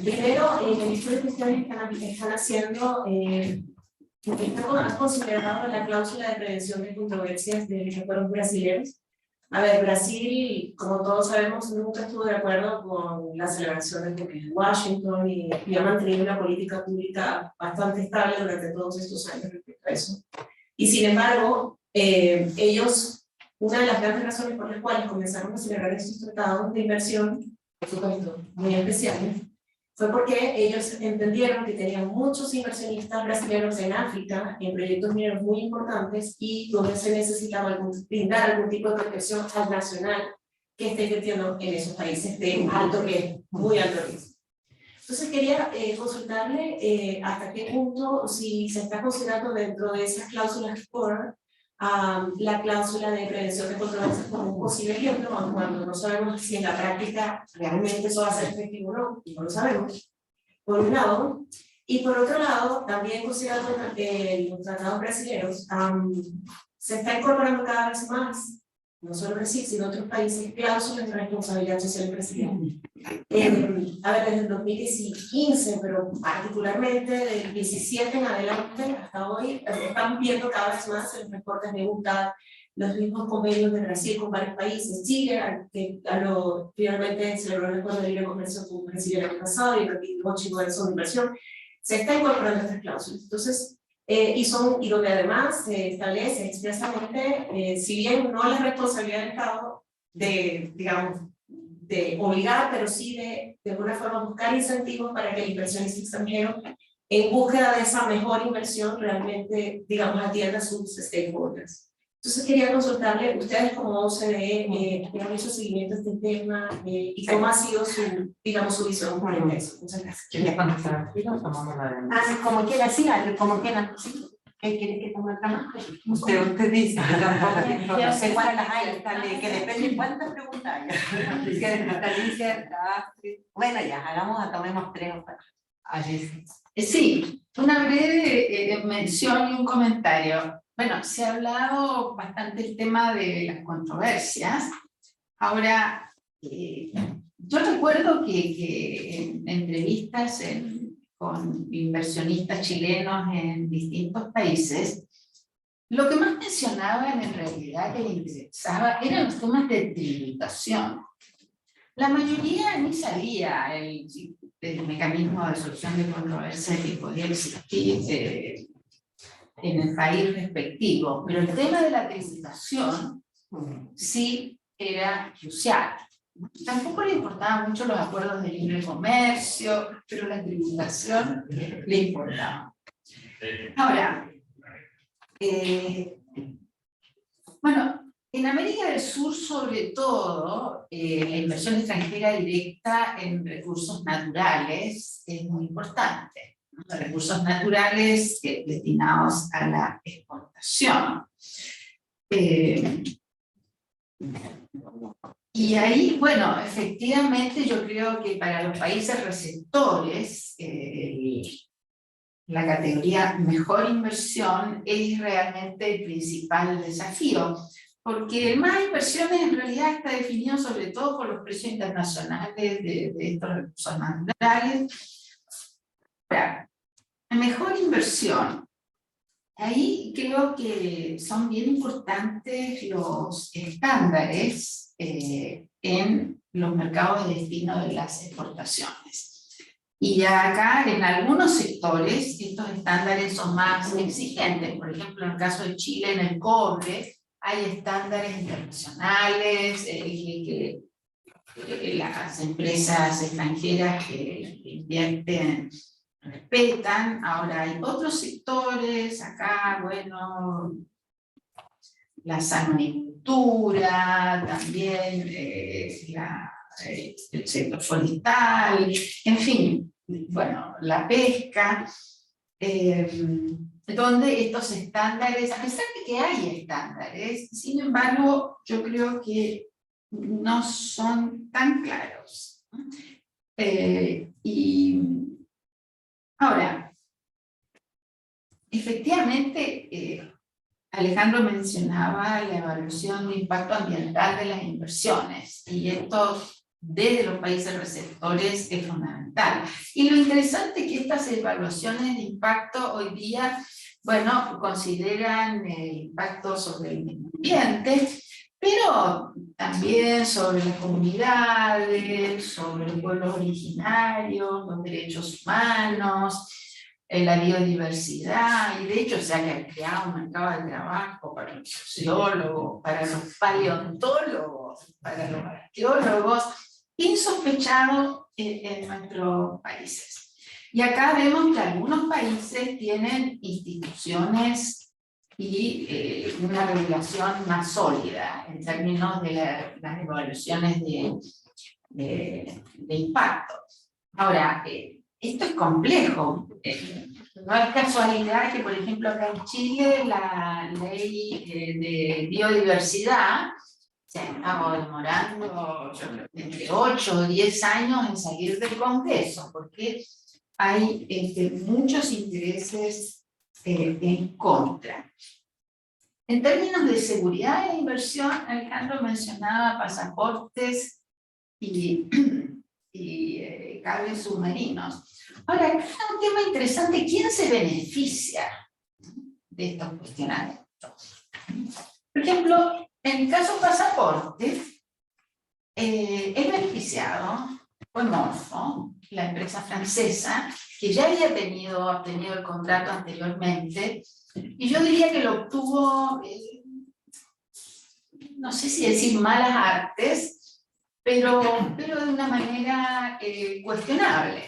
Primero, el estudio de cuestiones que están haciendo, han considerado la cláusula de prevención de controversias de los acuerdos brasileños. A ver, Brasil, como todos sabemos, nunca estuvo de acuerdo con la celebración de Washington y ha mantenido una política pública bastante estable durante todos estos años respecto a eso. Y sin embargo, ellos, una de las grandes razones por las cuales comenzaron a celebrar estos tratados de inversión, por supuesto, muy especiales, fue porque ellos entendieron que tenían muchos inversionistas brasileños en África, en proyectos mineros muy importantes, y donde se necesitaba brindar algún tipo de protección al nacional que esté invirtiendo en esos países de alto riesgo, muy alto riesgo. Entonces quería consultarle hasta qué punto, si se está considerando dentro de esas cláusulas core, la cláusula de prevención de controversias como un posible ejemplo, aun cuando no sabemos si en la práctica realmente eso va a ser efectivo o no, y no lo sabemos, por un lado. Y por otro lado, también considerando los tratados brasileños, se está incorporando cada vez más, no solo Brasil, sino otros países, cláusulas de responsabilidad social empresarial. A ver, desde el 2015, pero particularmente del 17 en adelante hasta hoy, estamos viendo cada vez más en los reportes de UNCTAD, los mismos convenios de Brasil con varios países. Chile, que finalmente celebró el acuerdo de libre comercio con Brasil el año pasado y repitió chicos de zona de inversión, se está incorporando estas cláusulas. Entonces, y donde además se establece expresamente, si bien no la responsabilidad del Estado de, digamos, de obligar, pero sí de alguna forma buscar incentivos para que el inversionista extranjero, en búsqueda de esa mejor inversión, realmente, digamos, atienda a sus stakeholders. Entonces quería consultarle, ustedes como OCDE, han hecho seguimiento a este tema y cómo ha sido su, digamos, su visión frente a eso. Muchas gracias. ¿Quieres contestar? Tomamos la Como quiera, sí, como quiera. ¿Qué quiere que tome el tema? Usted dice, yo tampoco Ya sé cuántas hay, que depende de cuántas preguntas hay. Bueno, ya, tomemos 3 o 4. Sí, una breve mención y un comentario. Bueno, se ha hablado bastante el tema de las controversias. Ahora, yo recuerdo que en entrevistas con inversionistas chilenos en distintos países, lo que más mencionaban en realidad que les interesaba eran los temas de tributación. La mayoría ni sabía el mecanismo de solución de controversia que podía existir en el país respectivo, pero el tema de la tributación sí era crucial. Tampoco le importaban mucho los acuerdos de libre comercio, pero la tributación le importaba. Ahora, bueno, en América del Sur, sobre todo, la inversión extranjera directa en recursos naturales es muy importante. Los recursos naturales destinados a la exportación. Y ahí, bueno, efectivamente yo creo que para los países receptores, la categoría mejor inversión es realmente el principal desafío, Porque el más inversiones en realidad está definido sobre todo por los precios internacionales de estos recursos naturales. Ahora, la mejor inversión. Ahí creo que son bien importantes los estándares en los mercados de destino de las exportaciones. Y acá en algunos sectores estos estándares son más exigentes. Por ejemplo, en el caso de Chile, en el cobre, hay estándares internacionales que las empresas extranjeras que invierten respetan. Ahora hay otros sectores, acá, bueno, la salmonicultura, también el sector forestal, en fin, bueno, la pesca, donde estos estándares, a pesar de que hay estándares, sin embargo, yo creo que no son tan claros. Y ahora, efectivamente, Alejandro mencionaba la evaluación de impacto ambiental de las inversiones, y esto desde los países receptores es fundamental. Y lo interesante es que estas evaluaciones de impacto hoy día, bueno, consideran el impacto sobre el medio ambiente, pero también sobre las comunidades, sobre los pueblos originarios, los derechos humanos, la biodiversidad, y de hecho se ha creado un mercado de trabajo para los sociólogos, para los paleontólogos, para los arqueólogos, insospechado en nuestros países. Y acá vemos que algunos países tienen instituciones y una regulación más sólida en términos de las evaluaciones de impacto. Ahora, esto es complejo. No es casualidad que, por ejemplo, acá en Chile la ley de biodiversidad se ha estado demorando, yo creo, entre 8 o 10 años en salir del Congreso, porque hay muchos intereses en contra. En términos de seguridad e inversión, Alejandro mencionaba pasaportes y cables submarinos. Ahora, acá hay un tema interesante: ¿quién se beneficia de estos cuestionamientos? Por ejemplo, en el caso pasaporte, es beneficiado con Morpho, la empresa francesa, que ya había obtenido el contrato anteriormente, y yo diría que lo obtuvo, no sé si decir malas artes, pero de una manera cuestionable.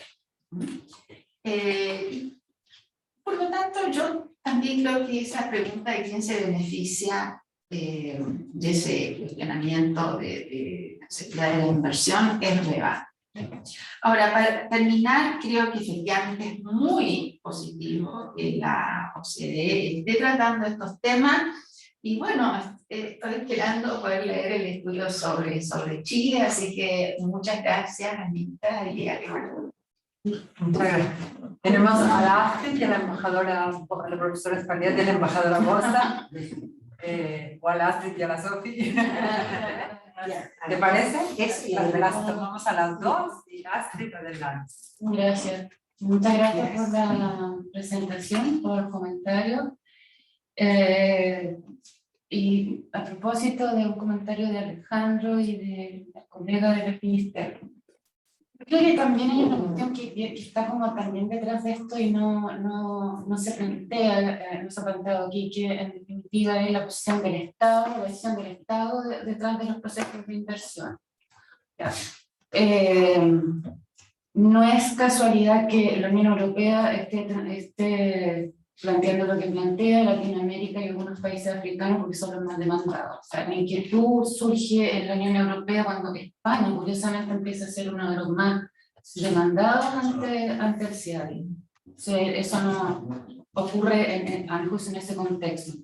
Por lo tanto, yo también creo que esa pregunta de quién se beneficia de ese cuestionamiento de la seguridad de la inversión es relevante. Ahora, para terminar, creo que efectivamente es muy positivo que la OCDE esté tratando estos temas, y bueno, estoy esperando poder leer el estudio sobre Chile, así que muchas gracias, Anita y Alejandro. Muchas gracias. Tenemos a la Astrid y a la embajadora, a la profesora Spalletti y a la embajadora Costa, o a la Astrid y a la Sofi. ¿Te parece? Sí. Las tomamos a las dos y Astrid adelante. Gracias. Muchas gracias por la presentación, por el comentario. Y a propósito de un comentario de Alejandro y de la colega del ministerio, creo que también hay una cuestión que está como también detrás de esto y no se plantea, no se ha planteado aquí, que en definitiva es la posición del Estado, la decisión del Estado detrás de los procesos de inversión. No es casualidad que la Unión Europea esté planteando lo que plantea, Latinoamérica y algunos países africanos, porque son los más demandados. O sea, la inquietud surge en la Unión Europea cuando España, curiosamente, empieza a ser uno de los más demandados ante el CIADI. O sea, eso no ocurre justo en ese contexto.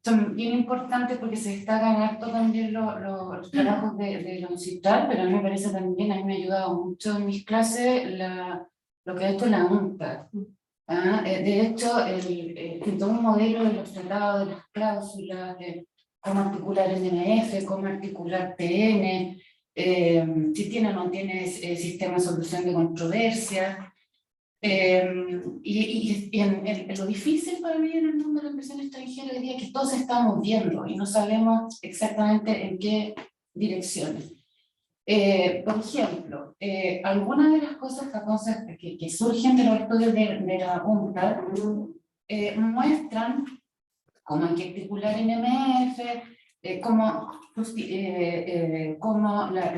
Son bien importantes porque se destacan harto también los trabajos de la UNCITRAL, pero a mí me parece también, a mí me ha ayudado mucho en mis clases lo que ha hecho la UNCTAD. De hecho, todo un modelo de los tratados, de las cláusulas, de cómo articular NMF, cómo articular TN, si tiene o no tiene sistema de solución de controversia. Y en lo difícil para mí en el mundo de la inversión extranjera hoy día es que todos estamos viendo y no sabemos exactamente en qué direcciones. Por ejemplo, algunas de las cosas que surgen de los estudios de la UNCTAD muestran cómo hay que articular NMF, cómo la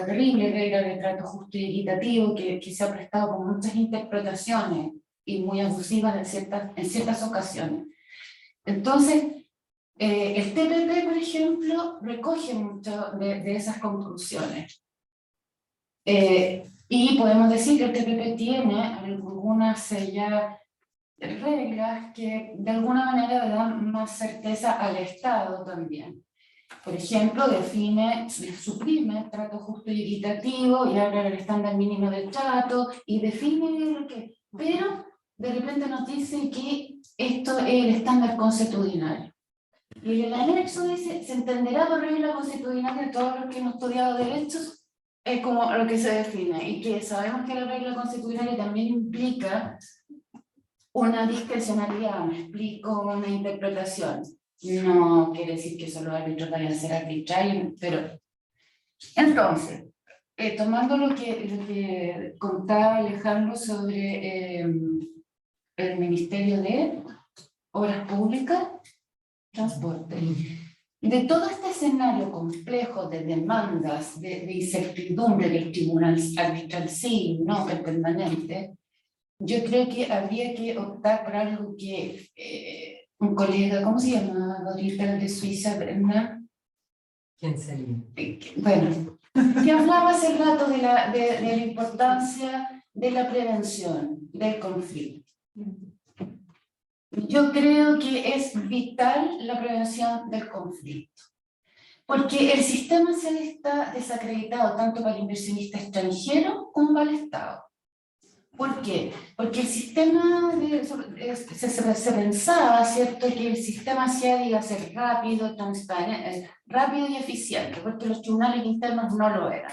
terrible regla de trato justo y equitativo que se ha prestado con muchas interpretaciones y muy abusivas en ciertas ocasiones. Entonces, el TPP, por ejemplo, recoge mucho de esas conclusiones. Y podemos decir que el TPP tiene algunas reglas que de alguna manera le dan más certeza al Estado también. Por ejemplo, suprime el trato justo y equitativo y habla del estándar mínimo de trato y define lo que... Pero de repente nos dice que esto es el estándar consuetudinario. Y en el anexo dice, se entenderá por regla consuetudinaria de todos los que hemos estudiado derechos, es como lo que se define, y que sabemos que la regla consuetudinaria también implica una discrecionalidad, me explico, una interpretación. No quiere decir que solo los árbitros vayan a ser arbitrarios, pero... Entonces, tomando lo que contaba Alejandro sobre el Ministerio de Obras Públicas, Transporte. De todo este escenario complejo de demandas, de incertidumbre del tribunal arbitral sí, no el permanente, yo creo que habría que optar por algo que un colega, ¿cómo se llama? Ahorita de Suiza, Brenner. ¿Quién sería? Bueno, que hablaba hace rato de la importancia de la prevención del conflicto. Yo creo que es vital la prevención del conflicto, porque el sistema se está desacreditado tanto para el inversionista extranjero como para el Estado. ¿Por qué? Porque el sistema se pensaba, ¿cierto?, que el sistema hacía iba a ser rápido, transparente, rápido y eficiente, porque los tribunales internos no lo eran.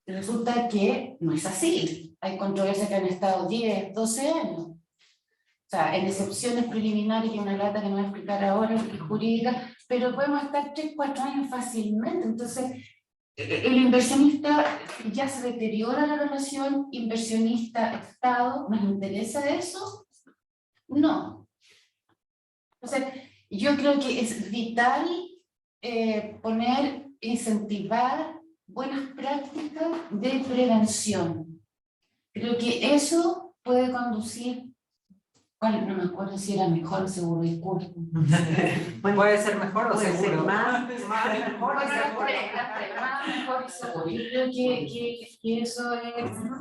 Y resulta que no es así. Hay controversias que han estado 10, 12 años. O sea, en excepciones preliminares y una lata que no voy a explicar ahora, que es jurídica, pero podemos estar 3, 4 años fácilmente. Entonces, el inversionista ya se deteriora la relación inversionista-Estado. ¿Nos interesa eso? No. Entonces, yo creo que es vital incentivar buenas prácticas de prevención. Creo que eso puede conducir... No me acuerdo si era mejor, seguro, disculpo. Puede ser mejor o Puede seguro. ser más Mejor y seguro. Yo creo que eso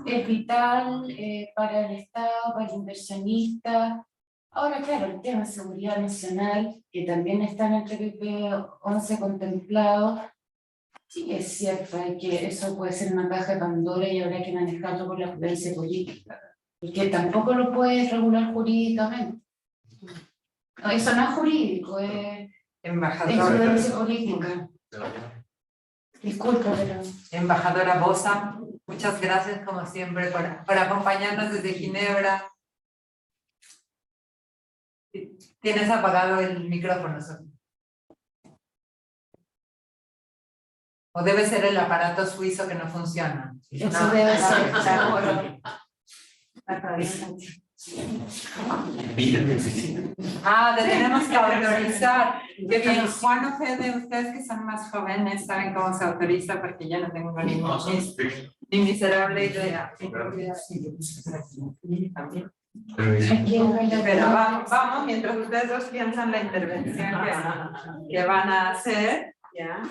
es vital para el Estado, para el inversionista. Ahora, claro, el tema de seguridad nacional, que también está en el TPP 11 contemplado, sí es cierto que eso puede ser una caja de Pandora y habrá que manejarlo por la prudencia política. Y que tampoco lo puedes regular jurídicamente. No, eso no es jurídico, es prudencia política. Disculpa, pero... Embajadora Bosa, muchas gracias como siempre por acompañarnos desde Ginebra. Tienes apagado el micrófono, Sofía. O debe ser el aparato suizo que no funciona. Eso No. debe ser, seguro. Tenemos que autorizar. Qué bien, Juan o Fede, ustedes que son más jóvenes saben cómo se autoriza, porque yo no tengo ni miserable idea. Pero vamos, mientras ustedes dos piensan la intervención que van a hacer, ¿ya?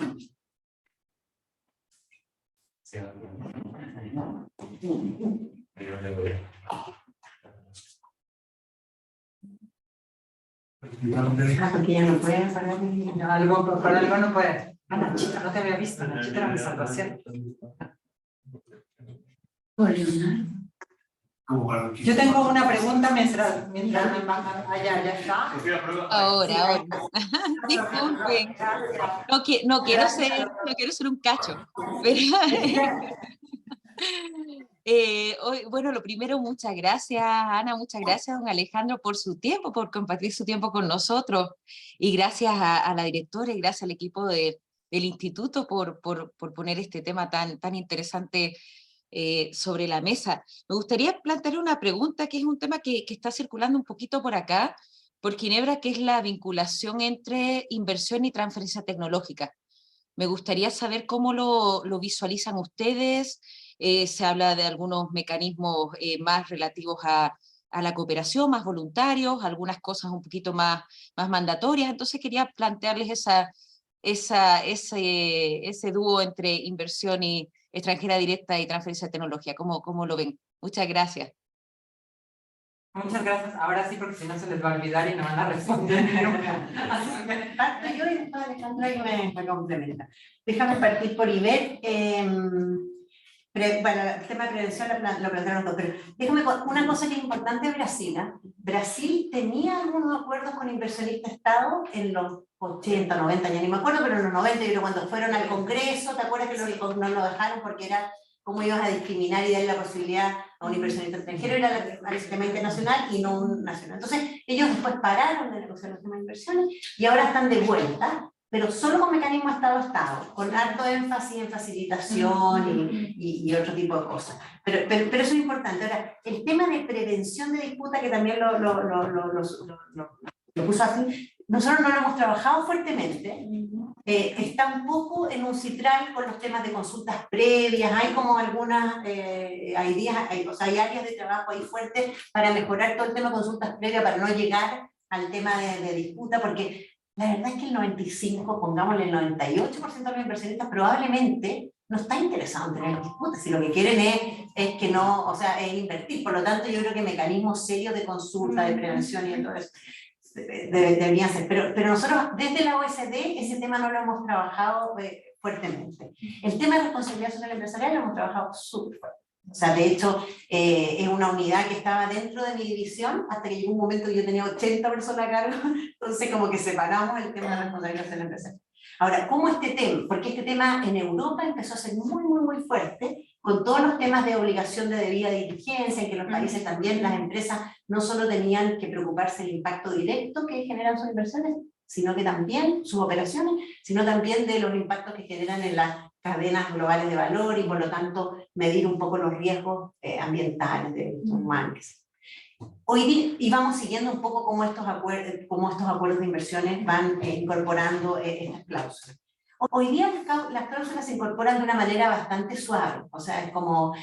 Porque ya no pueden parar. Por algo no puede. Nachita, no te había visto. Nachita era mi salvación. Por Leonardo. como para Yo tengo una pregunta mientras me mandan allá, ya está. Ahora. Disculpen. No quiero ser un cacho, pero bueno, lo primero, muchas gracias, Ana, muchas gracias, don Alejandro, por su tiempo, por compartir su tiempo con nosotros, y gracias a la directora y gracias al equipo del instituto por poner este tema tan interesante sobre la mesa. Me gustaría plantear una pregunta, que es un tema que está circulando un poquito por acá, por Ginebra, que es la vinculación entre inversión y transferencia tecnológica. Me gustaría saber cómo lo visualizan ustedes. Se habla de algunos mecanismos más relativos a la cooperación, más voluntarios, algunas cosas un poquito más mandatorias. Entonces quería plantearles ese dúo entre inversión y extranjera directa y transferencia de tecnología. ¿Cómo lo ven? Muchas gracias. Muchas gracias. Ahora sí, porque si no se les va a olvidar y no van a responder nunca. Parto yo y después Alejandra y me complementa. Déjame partir por Ivette. Bueno, el tema de prevención lo plantearon todos, pero déjame una cosa que es importante de Brasil. Brasil tenía algunos acuerdos con inversionistas Estado en los 80, 90, ya ni me acuerdo, pero en los 90, pero cuando fueron al Congreso, ¿te acuerdas que no lo dejaron porque era cómo ibas a discriminar y darle la posibilidad a un inversionista extranjero? Era al sistema internacional y no un nacional. Entonces, ellos después pararon de negociar los temas de inversiones y ahora están de vuelta, pero solo con mecanismo Estado-Estado, con harto énfasis en facilitación y otro tipo de cosas. Pero eso es importante. Ahora, el tema de prevención de disputa, que también lo puso así, nosotros no lo hemos trabajado fuertemente. Está un poco en un citral con los temas de consultas previas, hay como algunas ideas, o sea, hay áreas de trabajo ahí fuertes para mejorar todo el tema de consultas previas, para no llegar al tema de disputa, porque la verdad es que el 95, pongámosle el 98% de los inversionistas probablemente no está interesado en tener disputas, si lo que quieren es que no, o sea, es invertir. Por lo tanto, yo creo que mecanismos serios de consulta, de prevención y de todo eso deberían ser. Pero nosotros desde la OECD ese tema no lo hemos trabajado fuertemente. El tema de responsabilidad social empresarial lo hemos trabajado súper fuerte. O sea, de hecho, es una unidad que estaba dentro de mi división, hasta que llegó un momento que yo tenía 80 personas a cargo, entonces como que separamos el tema de responsabilidad social empresarial. Ahora, ¿cómo este tema? Porque este tema en Europa empezó a ser muy fuerte, con todos los temas de obligación de debida diligencia, en que los países también, las empresas, no solo tenían que preocuparse del impacto directo que generan sus inversiones, sino que también sus operaciones, sino también de los impactos que generan en las cadenas globales de valor y por lo tanto medir un poco los riesgos ambientales de humanos. Hoy día, y vamos siguiendo un poco cómo estos acuerdos de inversiones van incorporando estas cláusulas. Hoy día las cláusulas se incorporan de una manera bastante suave, o sea, es como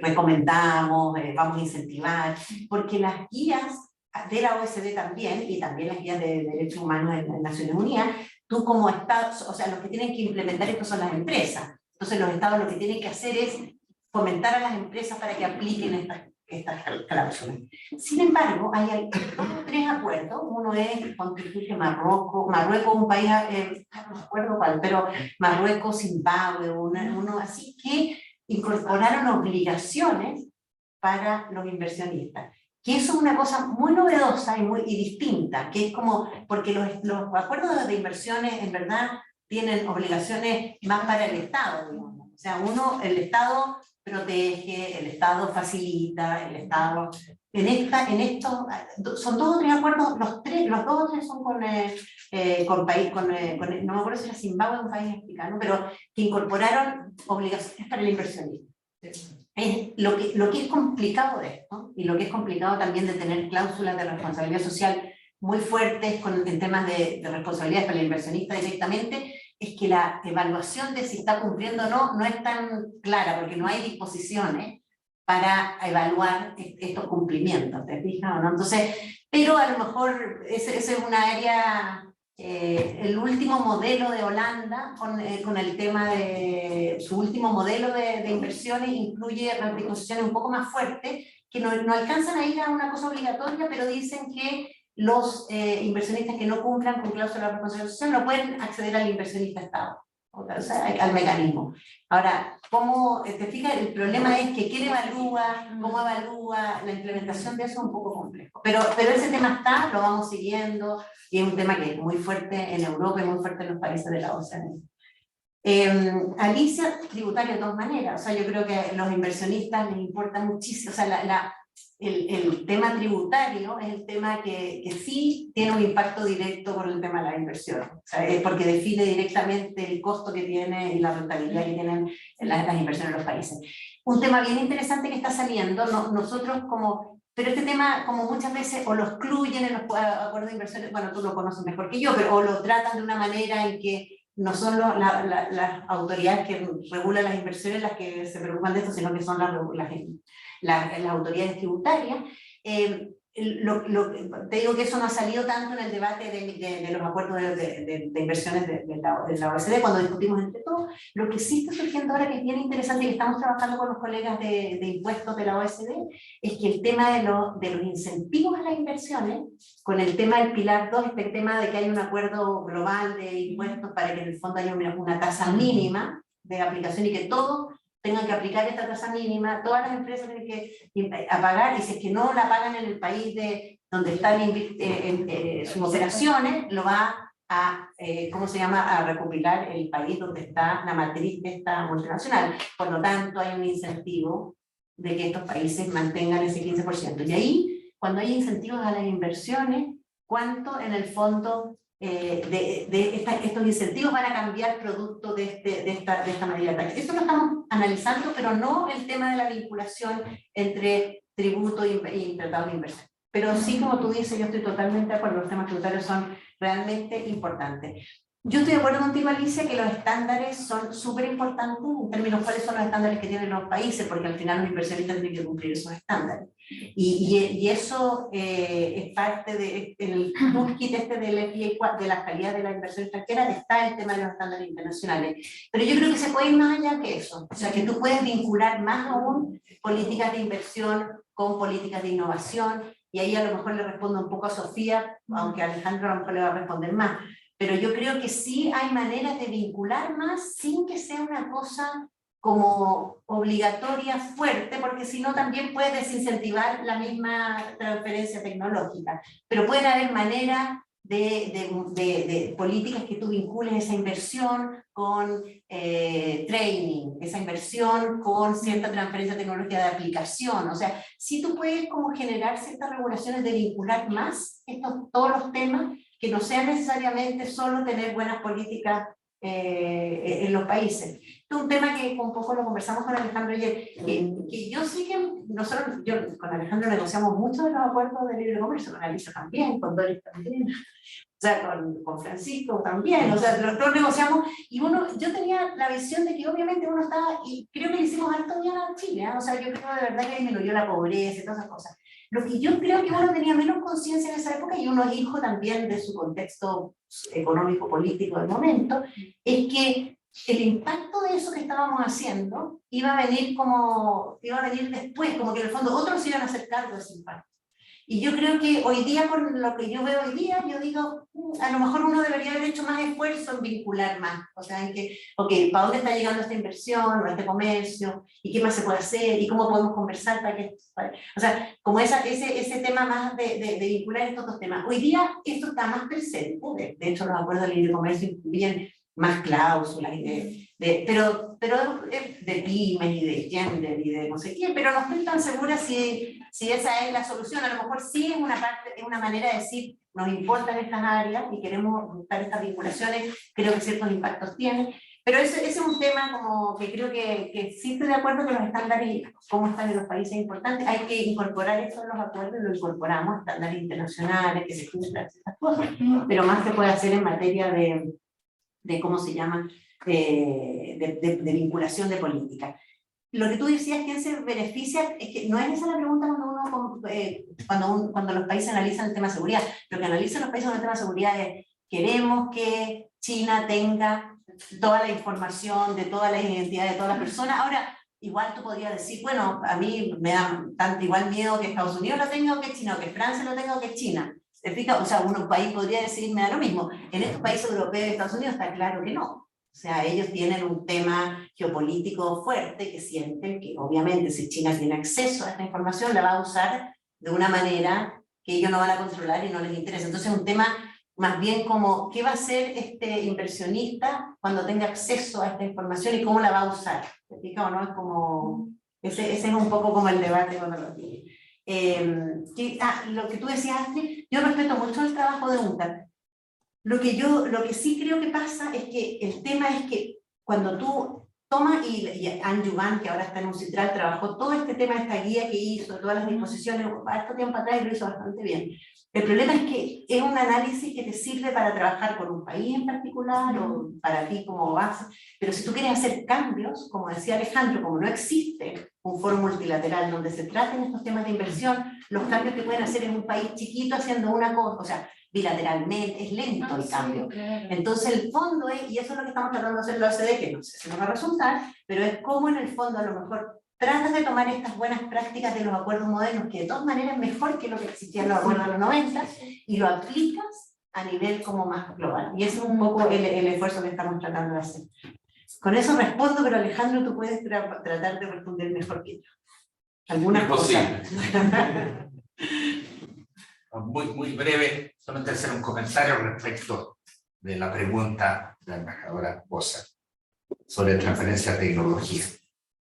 recomendamos, vamos a incentivar, porque las guías de la OECD también, y también las guías de derechos humanos de Naciones Unidas, tú como Estado, o sea, los que tienen que implementar esto son las empresas, entonces los Estados lo que tienen que hacer es fomentar a las empresas para que apliquen estas cláusulas. Sin embargo, hay 2 o 3 acuerdos. Uno es con Marruecos, un país, no me acuerdo cuál, pero Marruecos, Zimbabue, uno así, que incorporaron obligaciones para los inversionistas. Que eso es una cosa muy novedosa y distinta, que es como, porque los acuerdos de inversiones en verdad tienen obligaciones más para el Estado, digamos. O sea, el Estado protege, el Estado facilita, el Estado... En estos, son 2 o 3 acuerdos, los 2 o 3 son con país, no me acuerdo si era Zimbabue, un país africano, pero que incorporaron obligaciones para el inversionista. Lo que es complicado de esto, y lo que es complicado también de tener cláusulas de responsabilidad social muy fuertes en temas de responsabilidad para el inversionista directamente, es que la evaluación de si está cumpliendo o no es tan clara, porque no hay disposiciones para evaluar estos cumplimientos, ¿te fijas o no? Entonces, pero a lo mejor ese es una área, el último modelo de Holanda, con el tema de su último modelo de inversiones, incluye disposiciones un poco más fuertes, que no alcanzan a ir a una cosa obligatoria, pero dicen que los inversionistas que no cumplan con cláusula de responsabilidad social no pueden acceder al inversionista Estado. O sea, al mecanismo. Ahora, ¿cómo te fijas? El problema es que quién evalúa, cómo evalúa, la implementación de eso es un poco complejo. Pero ese tema está, lo vamos siguiendo, y es un tema que es muy fuerte en Europa y muy fuerte en los países de la OCDE. Alicia, tributario de todas maneras, o sea, yo creo que a los inversionistas les importa muchísimo, o sea, el tema tributario es el tema que sí tiene un impacto directo con el tema de la inversión, o sea, es porque define directamente el costo que tiene y la rentabilidad que tienen las inversiones en los países. Un tema bien interesante que está saliendo, nosotros pero este tema como muchas veces o lo excluyen en los acuerdos de inversiones, bueno, tú lo conoces mejor que yo, pero o lo tratan de una manera en que no son las autoridades que regulan las inversiones las que se preocupan de esto, sino que son las autoridades tributarias. Te digo que eso no ha salido tanto en el debate de los acuerdos de inversiones de la OECD, cuando discutimos entre todos. Lo que sí está surgiendo ahora, que es bien interesante y que estamos trabajando con los colegas de impuestos de la OECD, es que el tema de los incentivos a las inversiones, con el tema del Pilar 2, este tema de que hay un acuerdo global de impuestos para que en el fondo haya una tasa mínima de aplicación y que todos tengan que aplicar esta tasa mínima, todas las empresas tienen que pagar, y si es que no la pagan en el país donde están sus operaciones, lo va a, ¿cómo se llama?, a recopilar el país donde está la matriz de esta multinacional. Por lo tanto, hay un incentivo de que estos países mantengan ese 15%. Y ahí, cuando hay incentivos a las inversiones, ¿cuánto en el fondo estos incentivos van a cambiar producto de esta medida táctica? Eso lo estamos analizando, pero no el tema de la vinculación entre tributo y tratado de inversión. Pero sí, como tú dices, yo estoy totalmente de acuerdo, los temas tributarios son realmente importantes. Yo estoy de acuerdo contigo, Alicia, que los estándares son súper importantes en términos cuáles son los estándares que tienen los países, porque al final los inversionistas tienen que cumplir esos estándares. Y eso es parte del toolkit del FIA, de la calidad de la inversión extranjera, está el tema de los estándares internacionales. Pero yo creo que se puede ir más allá que eso, o sea, que tú puedes vincular más aún políticas de inversión con políticas de innovación, y ahí a lo mejor le respondo un poco a Sofía, aunque Alejandro a lo mejor le va a responder más. Pero yo creo que sí hay maneras de vincular más sin que sea una cosa como obligatoria fuerte, porque si no también puede desincentivar la misma transferencia tecnológica. Pero pueden haber maneras de políticas que tú vincules esa inversión con training, esa inversión con cierta transferencia tecnológica de aplicación. O sea, sí tú puedes como generar ciertas regulaciones de vincular más todos los temas, que no sea necesariamente solo tener buenas políticas en los países. Esto es un tema que un poco lo conversamos con Alejandro ayer, que yo sí que yo con Alejandro negociamos mucho de los acuerdos de libre comercio, con Alicia también, con Doris también, o sea, con Francisco también, o sea, todos negociamos, y yo tenía la visión de que obviamente uno estaba, y creo que le hicimos harto bien a Chile, o sea, yo creo de verdad que disminuyó la pobreza y todas esas cosas. Lo que yo creo que uno tenía menos conciencia en esa época, y uno es hijo también de su contexto económico, político del momento, es que el impacto de eso que estábamos haciendo iba a venir después, como que en el fondo otros iban a hacer cargo de ese impacto. Y yo creo que hoy día, con lo que yo veo hoy día, yo digo, a lo mejor uno debería haber hecho más esfuerzo en vincular más, o sea, en que, ok, ¿para dónde está llegando esta inversión o este comercio? ¿Y qué más se puede hacer? ¿Y cómo podemos conversar o sea, como ese tema más de vincular estos dos temas. Hoy día esto está más presente, de hecho los acuerdos de libre comercio incluyen más cláusulas, pero de pymes y de gender y de no sé qué, pero no estoy tan segura si esa es la solución. A lo mejor sí es una manera de decir, nos importan estas áreas y queremos buscar estas vinculaciones, creo que ciertos impactos tienen, pero ese es un tema como que creo que sí estoy de acuerdo que los estándares y cómo están en los países es importante, hay que incorporar esto en los acuerdos y lo incorporamos, estándares internacionales, que se cumplan estas cosas, pero más se puede hacer en materia de ¿cómo se llama?, de vinculación de política. Lo que tú decías, ¿quién se beneficia? Es que no es esa la pregunta cuando los países analizan el tema de seguridad. Lo que analizan los países con el tema de seguridad es, queremos que China tenga toda la información de todas las identidades de todas las personas. Ahora, igual tú podrías decir, bueno, a mí me da tanto igual miedo que Estados Unidos lo tenga o que China, o que Francia lo tenga o que China. O sea, un país podría decir, me da lo mismo. En estos países europeos y Estados Unidos está claro que no. O sea, ellos tienen un tema geopolítico fuerte que sienten que obviamente si China tiene acceso a esta información la va a usar de una manera que ellos no van a controlar y no les interesa. Entonces es un tema más bien como qué va a hacer este inversionista cuando tenga acceso a esta información y cómo la va a usar. ¿Te fijas o no? Es como, ese es un poco como el debate cuando lo tiene. Lo que tú decías, Astrid, yo respeto mucho el trabajo de UNCTAD. Lo que sí creo que pasa es que el tema es que cuando tú tomas, y Anh Yuvan, que ahora está en UNCITRAL, trabajó todo este tema, esta guía que hizo, todas las disposiciones, harto tiempo atrás y lo hizo bastante bien. El problema es que es un análisis que te sirve para trabajar con un país en particular o para ti como base, pero si tú quieres hacer cambios, como decía Alejandro, como no existe un foro multilateral donde se traten estos temas de inversión, los cambios que pueden hacer en un país chiquito haciendo una cosa, o sea, bilateralmente, es lento el cambio. Entonces el fondo es, y eso es lo que estamos tratando de hacer en la OCDE, que no sé si nos va a resultar, pero es como en el fondo a lo mejor tratas de tomar estas buenas prácticas de los acuerdos modernos, que de todas maneras es mejor que lo que existía en los acuerdos de los 90, y lo aplicas a nivel como más global. Y ese es un poco el esfuerzo que estamos tratando de hacer. Con eso respondo, pero Alejandro, tú puedes tratar de responder mejor que yo. Algunas cosas. Muy breve, solamente hacer un comentario respecto de la pregunta de la embajadora Bosa sobre transferencia de tecnología.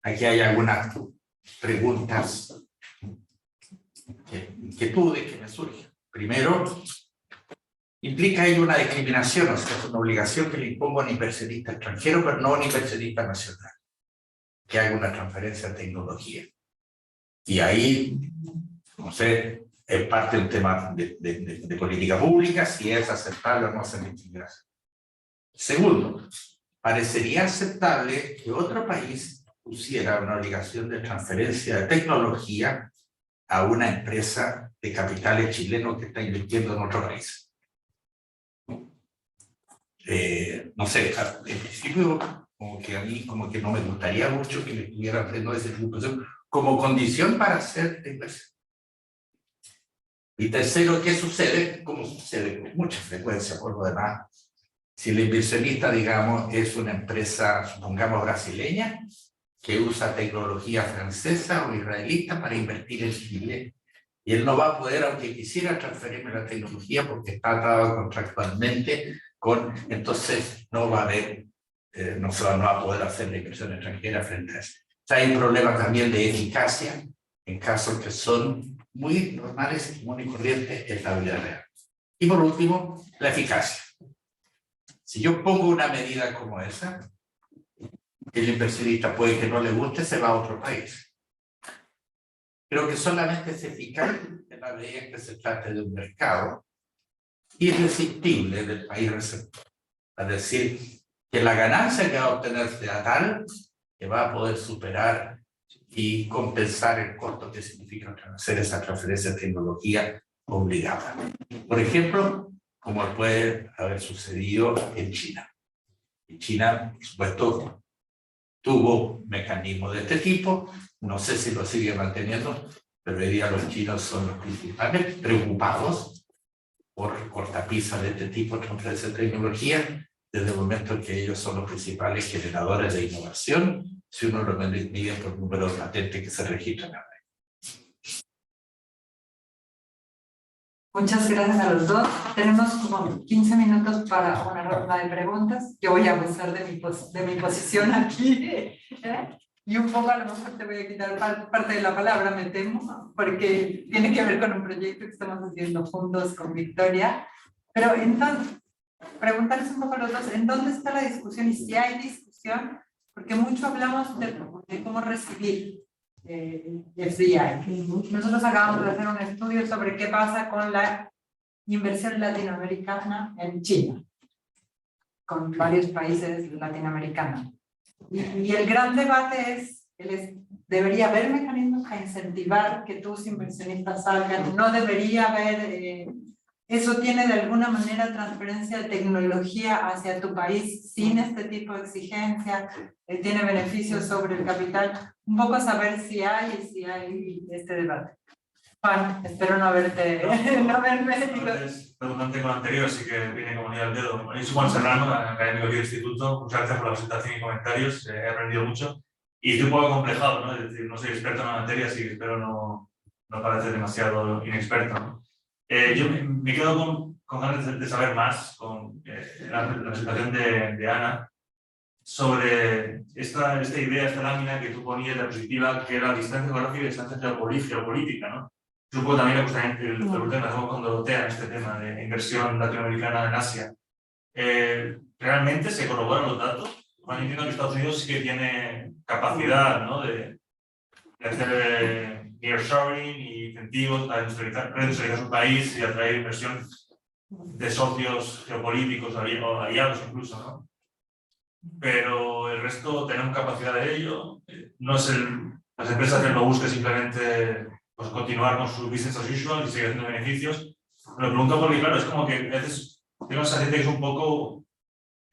Aquí hay algunas preguntas, inquietudes que me surgen. Primero, implica ello una discriminación, o sea, es una obligación que le impongo a un inversionista extranjero, pero no a un inversionista nacional, que haga una transferencia de tecnología. Y ahí, no sé, es parte de un tema de política pública, si es aceptable o no hacer la integración. Segundo, parecería aceptable que otro país pusiera una obligación de transferencia de tecnología a una empresa de capitales chilenos que está invirtiendo en otro país. No sé, en principio, como que a mí como que no me gustaría mucho que le estuvieran haciendo ese tipo de cosas como condición para hacer inversión. Y tercero, ¿qué sucede? Como sucede con mucha frecuencia por lo demás, si el inversionista, digamos, es una empresa, supongamos, brasileña, que usa tecnología francesa o israelita para invertir en Chile, y él no va a poder, aunque quisiera transferirme la tecnología, porque está atado contractualmente con, entonces no va a haber, no va a poder hacer la inversión extranjera frente a eso. O sea, hay un problema también de eficacia en casos que son muy normales y muy corrientes en la vida real. Y por último, la eficacia. Si yo pongo una medida como esa, el inversionista puede que no le guste, se va a otro país. Creo que solamente es eficaz en la medida en que se trate de un mercado irresistible del país receptor. Es decir, que la ganancia que va a obtener sea tal que va a poder superar y compensar el costo que significa hacer esa transferencia de tecnología obligada. Por ejemplo, como puede haber sucedido en China. En China, por supuesto, tuvo mecanismos de este tipo, no sé si lo sigue manteniendo, pero hoy día los chinos son los principales preocupados por cortapisas de este tipo de transferencia de tecnología, desde el momento en que ellos son los principales generadores de innovación, si uno lo mide por el número de patentes que se registran ahora. Muchas gracias a los dos. Tenemos como 15 minutos para una ronda de preguntas. Yo voy a abusar de mi posición aquí. Y un poco a lo mejor te voy a quitar parte de la palabra, me temo, porque tiene que ver con un proyecto que estamos haciendo juntos con Victoria. Pero entonces, preguntarles un poco a los dos, ¿en dónde está la discusión? Y si hay discusión, porque mucho hablamos de cómo recibir FDI. Nosotros acabamos de hacer un estudio sobre qué pasa con la inversión latinoamericana en China, con varios países latinoamericanos. Y el gran debate es, ¿debería haber mecanismos para incentivar que tus inversionistas salgan? ¿No debería haber? ¿Eso tiene de alguna manera transferencia de tecnología hacia tu país sin este tipo de exigencia? ¿Tiene beneficios sobre el capital? Un poco saber si hay este debate. Juan, espero no haberte, no haberme... Entonces, redundante con lo anterior, así que viene como anillo al dedo. Bueno, yo soy Juan Serrano, académico del instituto. Muchas gracias por la presentación y comentarios, he aprendido mucho. Y estoy un poco acomplejado, ¿no? Es decir, no soy experto en la materia, así que espero no parecer demasiado inexperto, ¿no? Yo me quedo con ganas de saber más, con la presentación de Ana, sobre esta idea, esta lámina que tú ponías, diapositiva, que era distancia geográfica y distancia geopolítica, ¿no? Supongo también la pregunta que hacemos con Dorotea en este tema de inversión latinoamericana en Asia. ¿Realmente se corroboran los datos? Bueno, entiendo que Estados Unidos sí que tiene capacidad, ¿no?, de hacer nearshoring y incentivos para reindustrializar su país y atraer inversión de socios geopolíticos o aliados incluso, ¿no? Pero el resto tenemos capacidad de ello. No es las empresas que no busquen simplemente pues, continuar con su business as usual y seguir haciendo beneficios. Me lo pregunto porque, claro, es como que a veces tengo esa gente que es un poco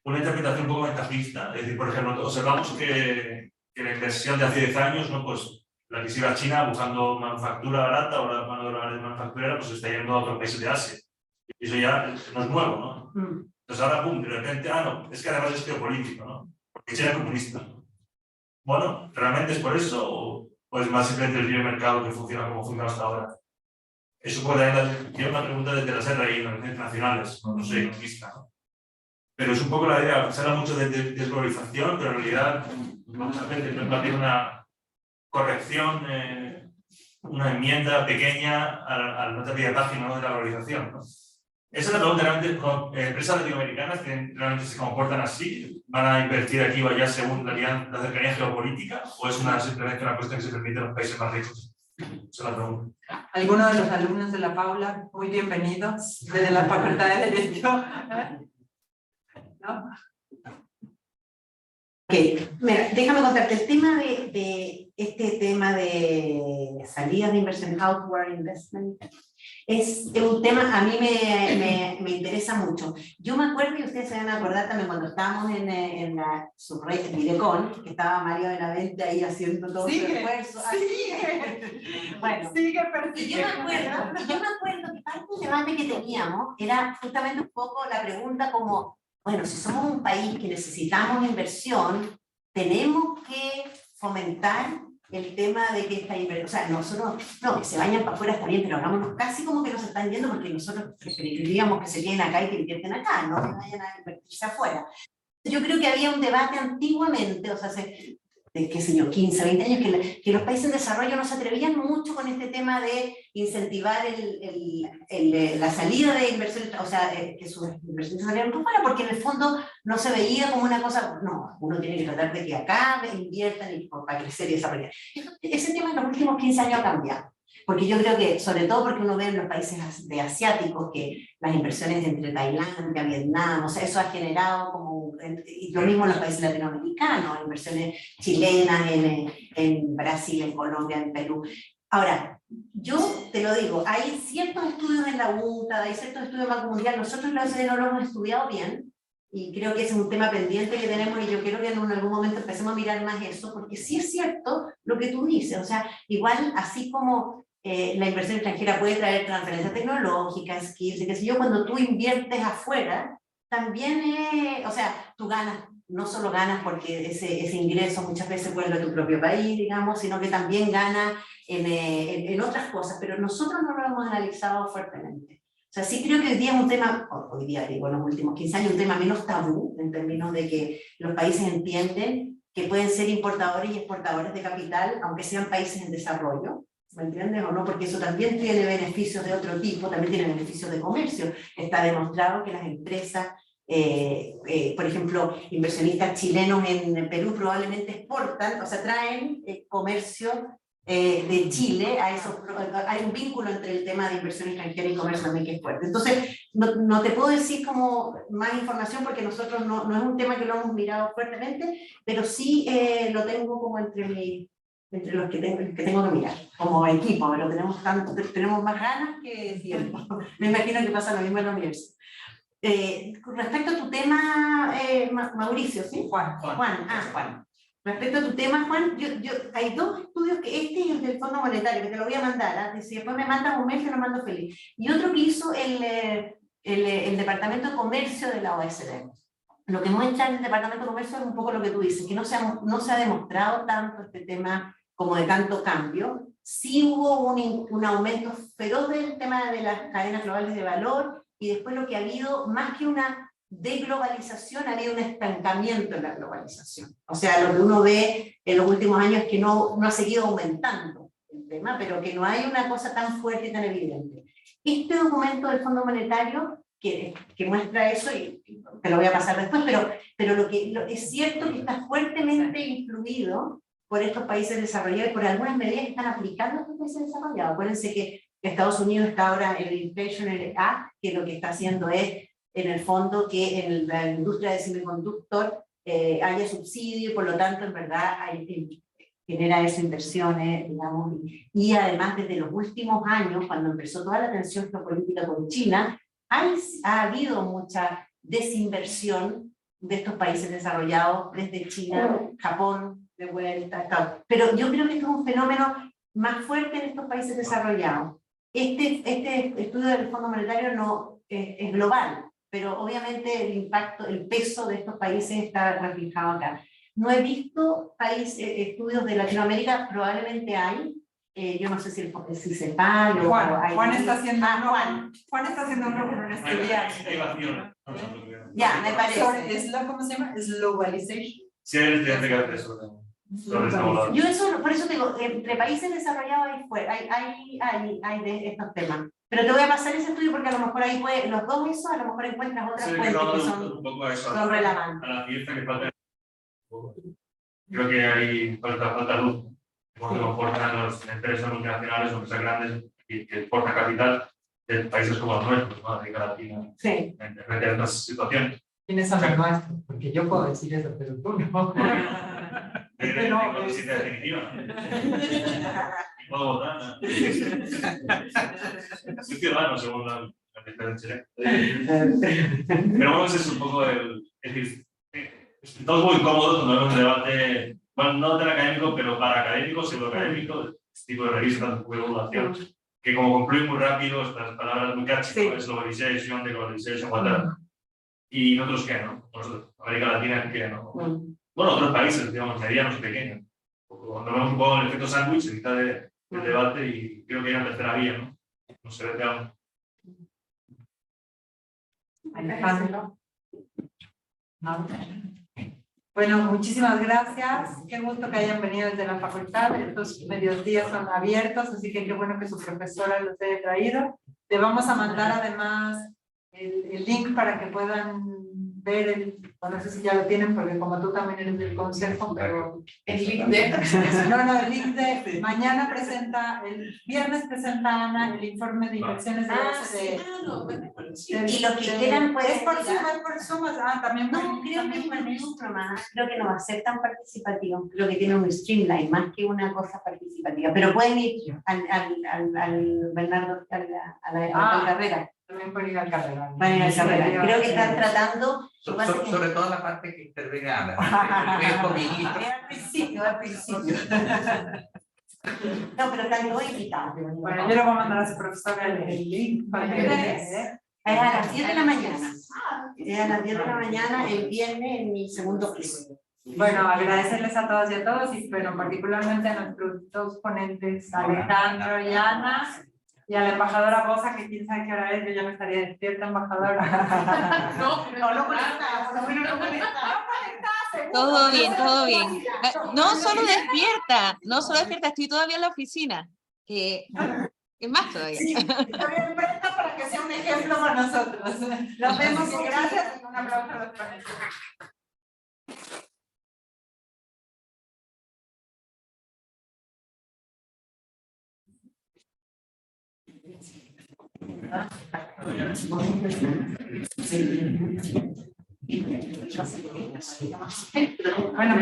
una interpretación un poco ventajista. Es decir, por ejemplo, observamos que la inversión de hace 10 años, ¿no? Pues la que se iba a China buscando manufactura barata o la mano de obra manufacturera, pues está yendo a otros países de Asia. Y eso ya no es nuevo, ¿no? Entonces ahora, pum, de repente, no, es que además es geopolítico, ¿no? Porque China es comunista. Bueno, ¿realmente es por eso o es más simplemente el libre mercado que funciona como funciona hasta ahora? Eso puede ser una pregunta desde las RI, organizaciones internacionales, no soy economista, ¿no? Pero es un poco la idea, se habla mucho de desglobalización, pero en realidad vamos a hacer una corrección, una enmienda pequeña a la nota de página de la globalización, ¿no? Esa es la pregunta, realmente, empresas latinoamericanas que realmente se comportan así, ¿van a invertir aquí o allá según la cercanía geopolítica? ¿O es simplemente una cuestión que se permite en los países más ricos? Esa es la pregunta. Algunos de los alumnos de la Paula, muy bienvenidos, desde la Facultad de Derecho. ¿No? Ok, mira, déjame contarte, el tema este tema de salidas de inversión, outward investment, es un tema, a mí me interesa mucho. Yo me acuerdo, y ustedes se van a acordar también cuando estábamos en la subred Videcon, que estaba Mario Benavente ahí haciendo todo su esfuerzo. Bueno, y yo me acuerdo que parte del debate que teníamos era justamente un poco la pregunta como, bueno, si somos un país que necesitamos inversión, tenemos que fomentar el tema de que esta inversión, o sea, nosotros, no, que se vayan para afuera está bien, pero hagámonos casi como que nos están yendo porque nosotros preferiríamos que se queden acá y que invierten acá, no que vayan a invertirse afuera. Yo creo que había un debate antiguamente, o sea, hace, qué sé yo, 15, 20 años, que los países en desarrollo no se atrevían mucho con este tema de incentivar la salida de inversiones, o sea, que sus inversiones salieran por fuera, porque en el fondo no se veía como una cosa, no, uno tiene que tratar de que acá inviertan y para crecer y desarrollar. Ese tema en los últimos 15 años ha cambiado, porque yo creo que, sobre todo porque uno ve en los países de asiáticos que las inversiones entre Tailandia, Vietnam, o sea, eso ha generado como, y lo mismo en los países latinoamericanos, inversiones chilenas en Brasil, en Colombia, en Perú. Ahora, yo te lo digo, hay ciertos estudios en la UNCTAD, hay ciertos estudios en Banco Mundial, nosotros en la OCDE no lo hemos estudiado bien, y creo que ese es un tema pendiente que tenemos, y yo quiero que en algún momento empecemos a mirar más eso, porque sí es cierto lo que tú dices, o sea, igual así como la inversión extranjera puede traer transferencia tecnológica, skills, y qué sé yo, cuando tú inviertes afuera, también, o sea, tú ganas, no solo ganas porque ese ingreso muchas veces vuelve a tu propio país, digamos, sino que también ganas en otras cosas, pero nosotros no lo hemos analizado fuertemente. O sea, sí creo que hoy día es un tema, hoy día digo, en los últimos 15 años, un tema menos tabú, en términos de que los países entienden que pueden ser importadores y exportadores de capital, aunque sean países en desarrollo, ¿me entiendes o no? Porque eso también tiene beneficios de otro tipo, también tiene beneficios de comercio. Está demostrado que las empresas, por ejemplo, inversionistas chilenos en Perú probablemente exportan, o sea, traen comercio de Chile a esos, hay un vínculo entre el tema de inversión extranjera y comercio también que es fuerte. Entonces, no te puedo decir como más información porque nosotros no es un tema que lo hemos mirado fuertemente, pero sí lo tengo como entre los que tengo que mirar, como equipo, pero tenemos más ganas que tiempo. Me imagino que pasa lo mismo en la universidad. Respecto a tu tema, Mauricio, ¿sí? Juan. Respecto a tu tema, Juan, hay dos estudios, que este es el del Fondo Monetario, que te lo voy a mandar, ¿eh? Si después me mandas un mail, te lo mando feliz. Y otro que hizo el Departamento de Comercio de la OECD. Lo que muestra el Departamento de Comercio es un poco lo que tú dices, que no se ha demostrado tanto este tema como de tanto cambio. Sí hubo un aumento feroz del tema de las cadenas globales de valor, y después lo que ha habido, más que una deglobalización, ha habido un estancamiento en la globalización. O sea, lo que uno ve en los últimos años es que no ha seguido aumentando el tema, pero que no hay una cosa tan fuerte y tan evidente. Este documento del Fondo Monetario que muestra eso, y te lo voy a pasar después, pero es cierto que está fuertemente influido por estos países desarrollados y por algunas medidas que están aplicando estos países desarrollados. Acuérdense que Estados Unidos está ahora en el Inflation Act, que lo que está haciendo es, en el fondo, que en la industria de semiconductor haya subsidio, y por lo tanto, en verdad, genera eso inversiones, digamos, y además desde los últimos años, cuando empezó toda la tensión geopolítica con China, ha habido mucha desinversión de estos países desarrollados, desde China, Japón, de vuelta, pero yo creo que esto es un fenómeno más fuerte en estos países desarrollados. Este estudio del Fondo Monetario no es global, pero obviamente el impacto, el peso de estos países está reflejado acá. No he visto estudios de Latinoamérica, probablemente hay. Yo no sé si CEPAL o Juan está haciendo Juan está haciendo un estudiante. Ya, me parece. ¿Cómo se llama? Es globalization. Sí, hay estudiante que hace eso. Yo eso, por eso digo, entre países desarrollados hay de estos temas. Pero te voy a pasar ese estudio porque a lo mejor ahí los dos esos, a lo mejor encuentras otras fuentes que son relevantes. A la fiesta que falta. Creo que hay falta luz. Cuando comportan las empresas multinacionales o empresas grandes y que exportan capital de países como los nuestros, ¿no? América Latina, sí. Frente a estas situaciones. ¿Quiénes son los nuestros? Porque yo puedo decir eso, pero tú no. Tengo visita definitiva. Y puedo votar, ¿no? Soy ciudadano, según la ley chilena. Pero vamos, es un poco es decir, estamos muy cómodos cuando vemos un debate, bueno, no tan académico, pero para académicos, pseudoacadémicos, este tipo de revistas, un poco de divulgación, que como concluyen muy rápido estas palabras muy catchy, sí. Es globalization, deglobalization, whatever. Y nosotros qué, ¿no? Nosotros, América Latina, ¿qué, no? Bueno, otros países, digamos, medianos y pequeños. Cuando vemos un poco el efecto sándwich en mitad del debate, y creo que hay una tercera vía, ¿no? No se ve aún. Alejandro. No. Bueno, muchísimas gracias. Qué gusto que hayan venido desde la facultad. Estos mediodías son abiertos, así que qué bueno que su profesora los haya traído. Le vamos a mandar además el link para que puedan ver no sé si ya lo tienen, porque como tú también eres del consejo, pero... ¿El link de? No, el link de... Mañana el viernes presenta Ana el informe de inversiones de base y lo que quieran puede es por Zoom, también no, creo que es mucho más, creo que no va a ser tan participativo, creo que tiene un streamline más que una cosa participativa, pero pueden ir al Bernardo, a la carrera. También pueden ir al carrera. Creo que están tratando... Sobre todo la parte que interviene Ana. Al principio. No, pero están todos invitados. Bueno, yo le voy a mandar a su profesora el link para que es a las 10 de la mañana. Es a las 10 de la mañana, el viernes, en mi segundo piso. Bueno, agradecerles a todas y a todos, y bueno, particularmente a nuestros dos ponentes, Alejandro y Ana, y a la embajadora Bosa, que quién sabe qué hora es, yo ya me estaría despierta, embajadora. No conectamos. Todo bien, todo bien. No solo despierta, estoy todavía en la oficina. Que más todavía. Sí, todavía presta para que sea un ejemplo para nosotros. Nos vemos y gracias. Un aplauso a los ponentes. Bueno,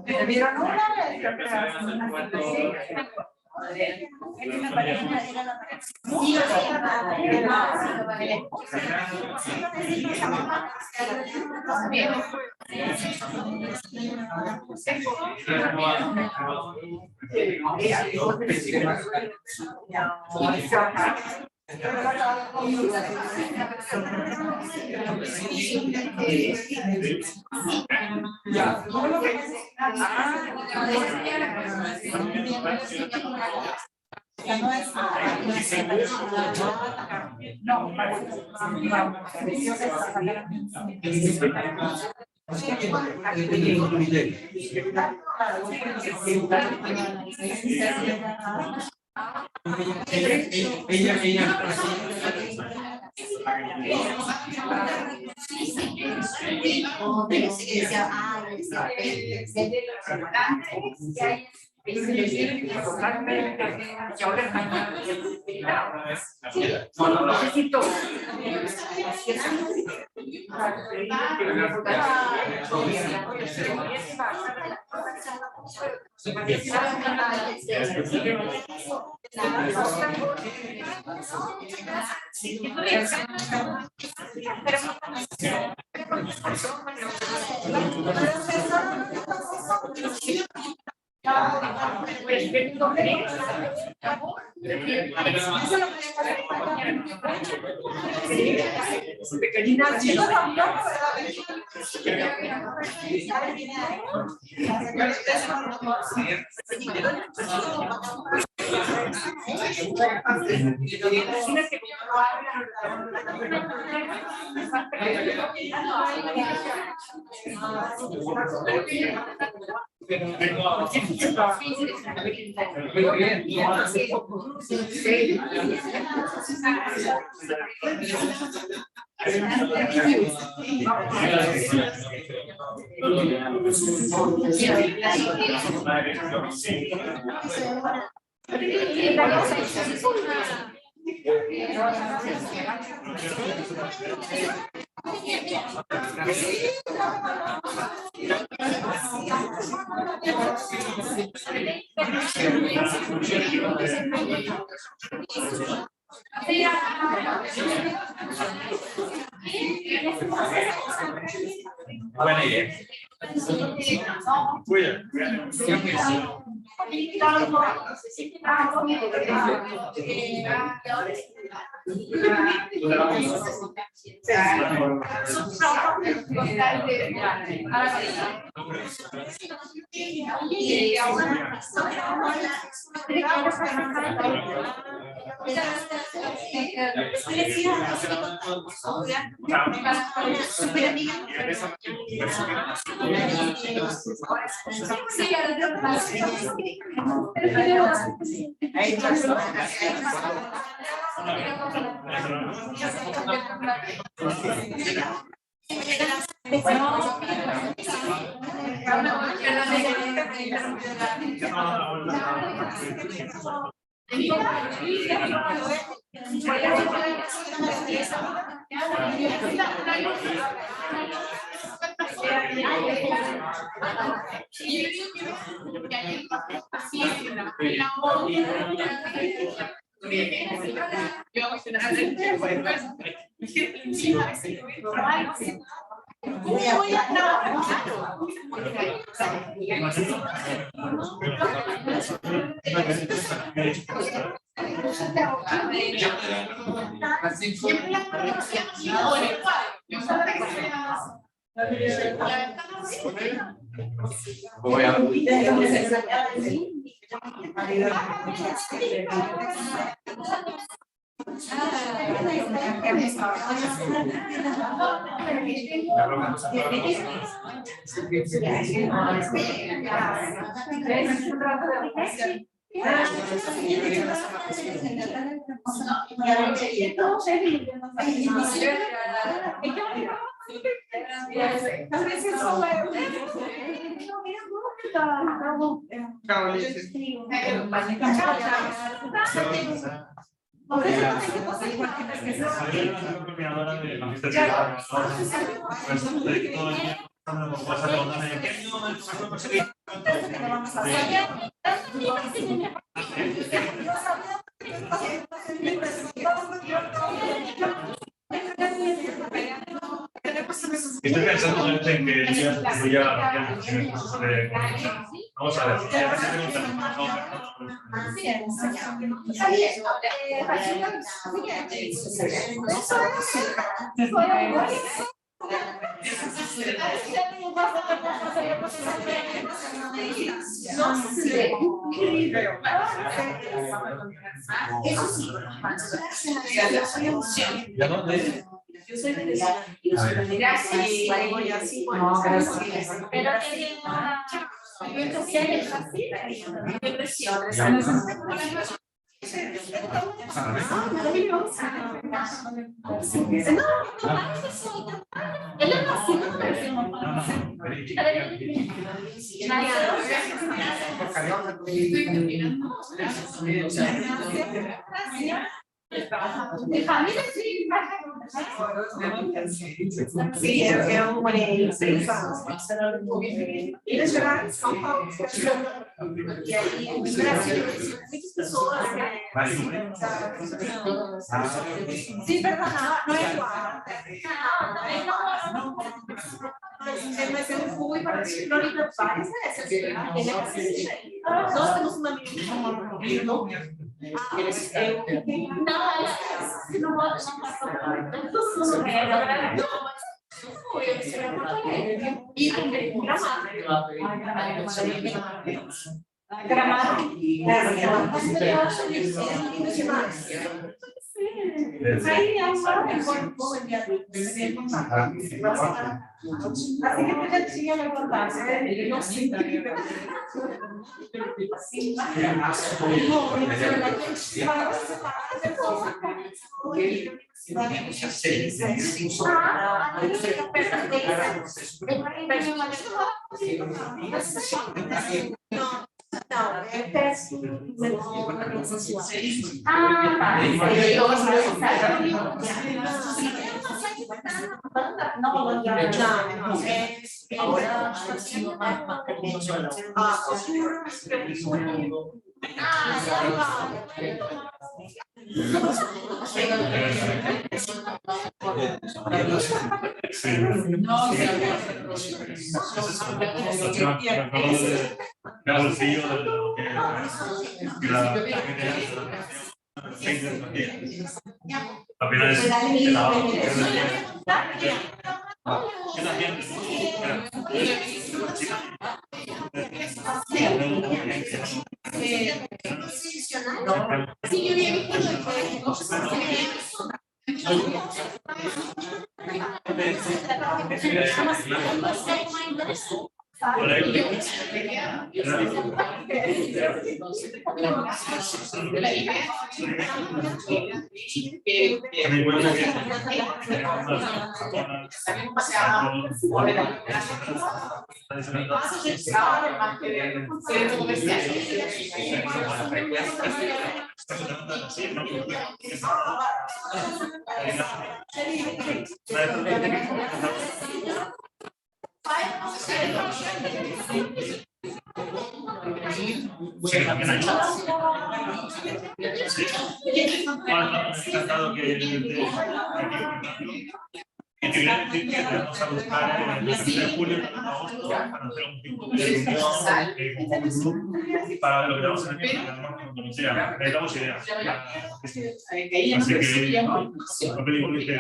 ¿Me vieron una? Buena idea. Coordinadora de Magister Estoy pensando en que voy a vamos a ver. Yo soy venezolana. Gracias. No, gracias. Pero mi familia sí, sí, eu morei 6 anos, Minas Gerais, São Paulo, e aí no Brasil muitas pessoas, sim, verdade, não é igual, mas eu fui para Florida várias vezes, nós temos uma menina não pode e também Gramado. Aí é uma boa assim que eu já tinha levantado, ele não se não, é péssimo. Vamos a buscar en el mes de julio, agosto, para hacer un tipo de para lo que vamos a hacer, necesitamos ideas. Así que no pedimos que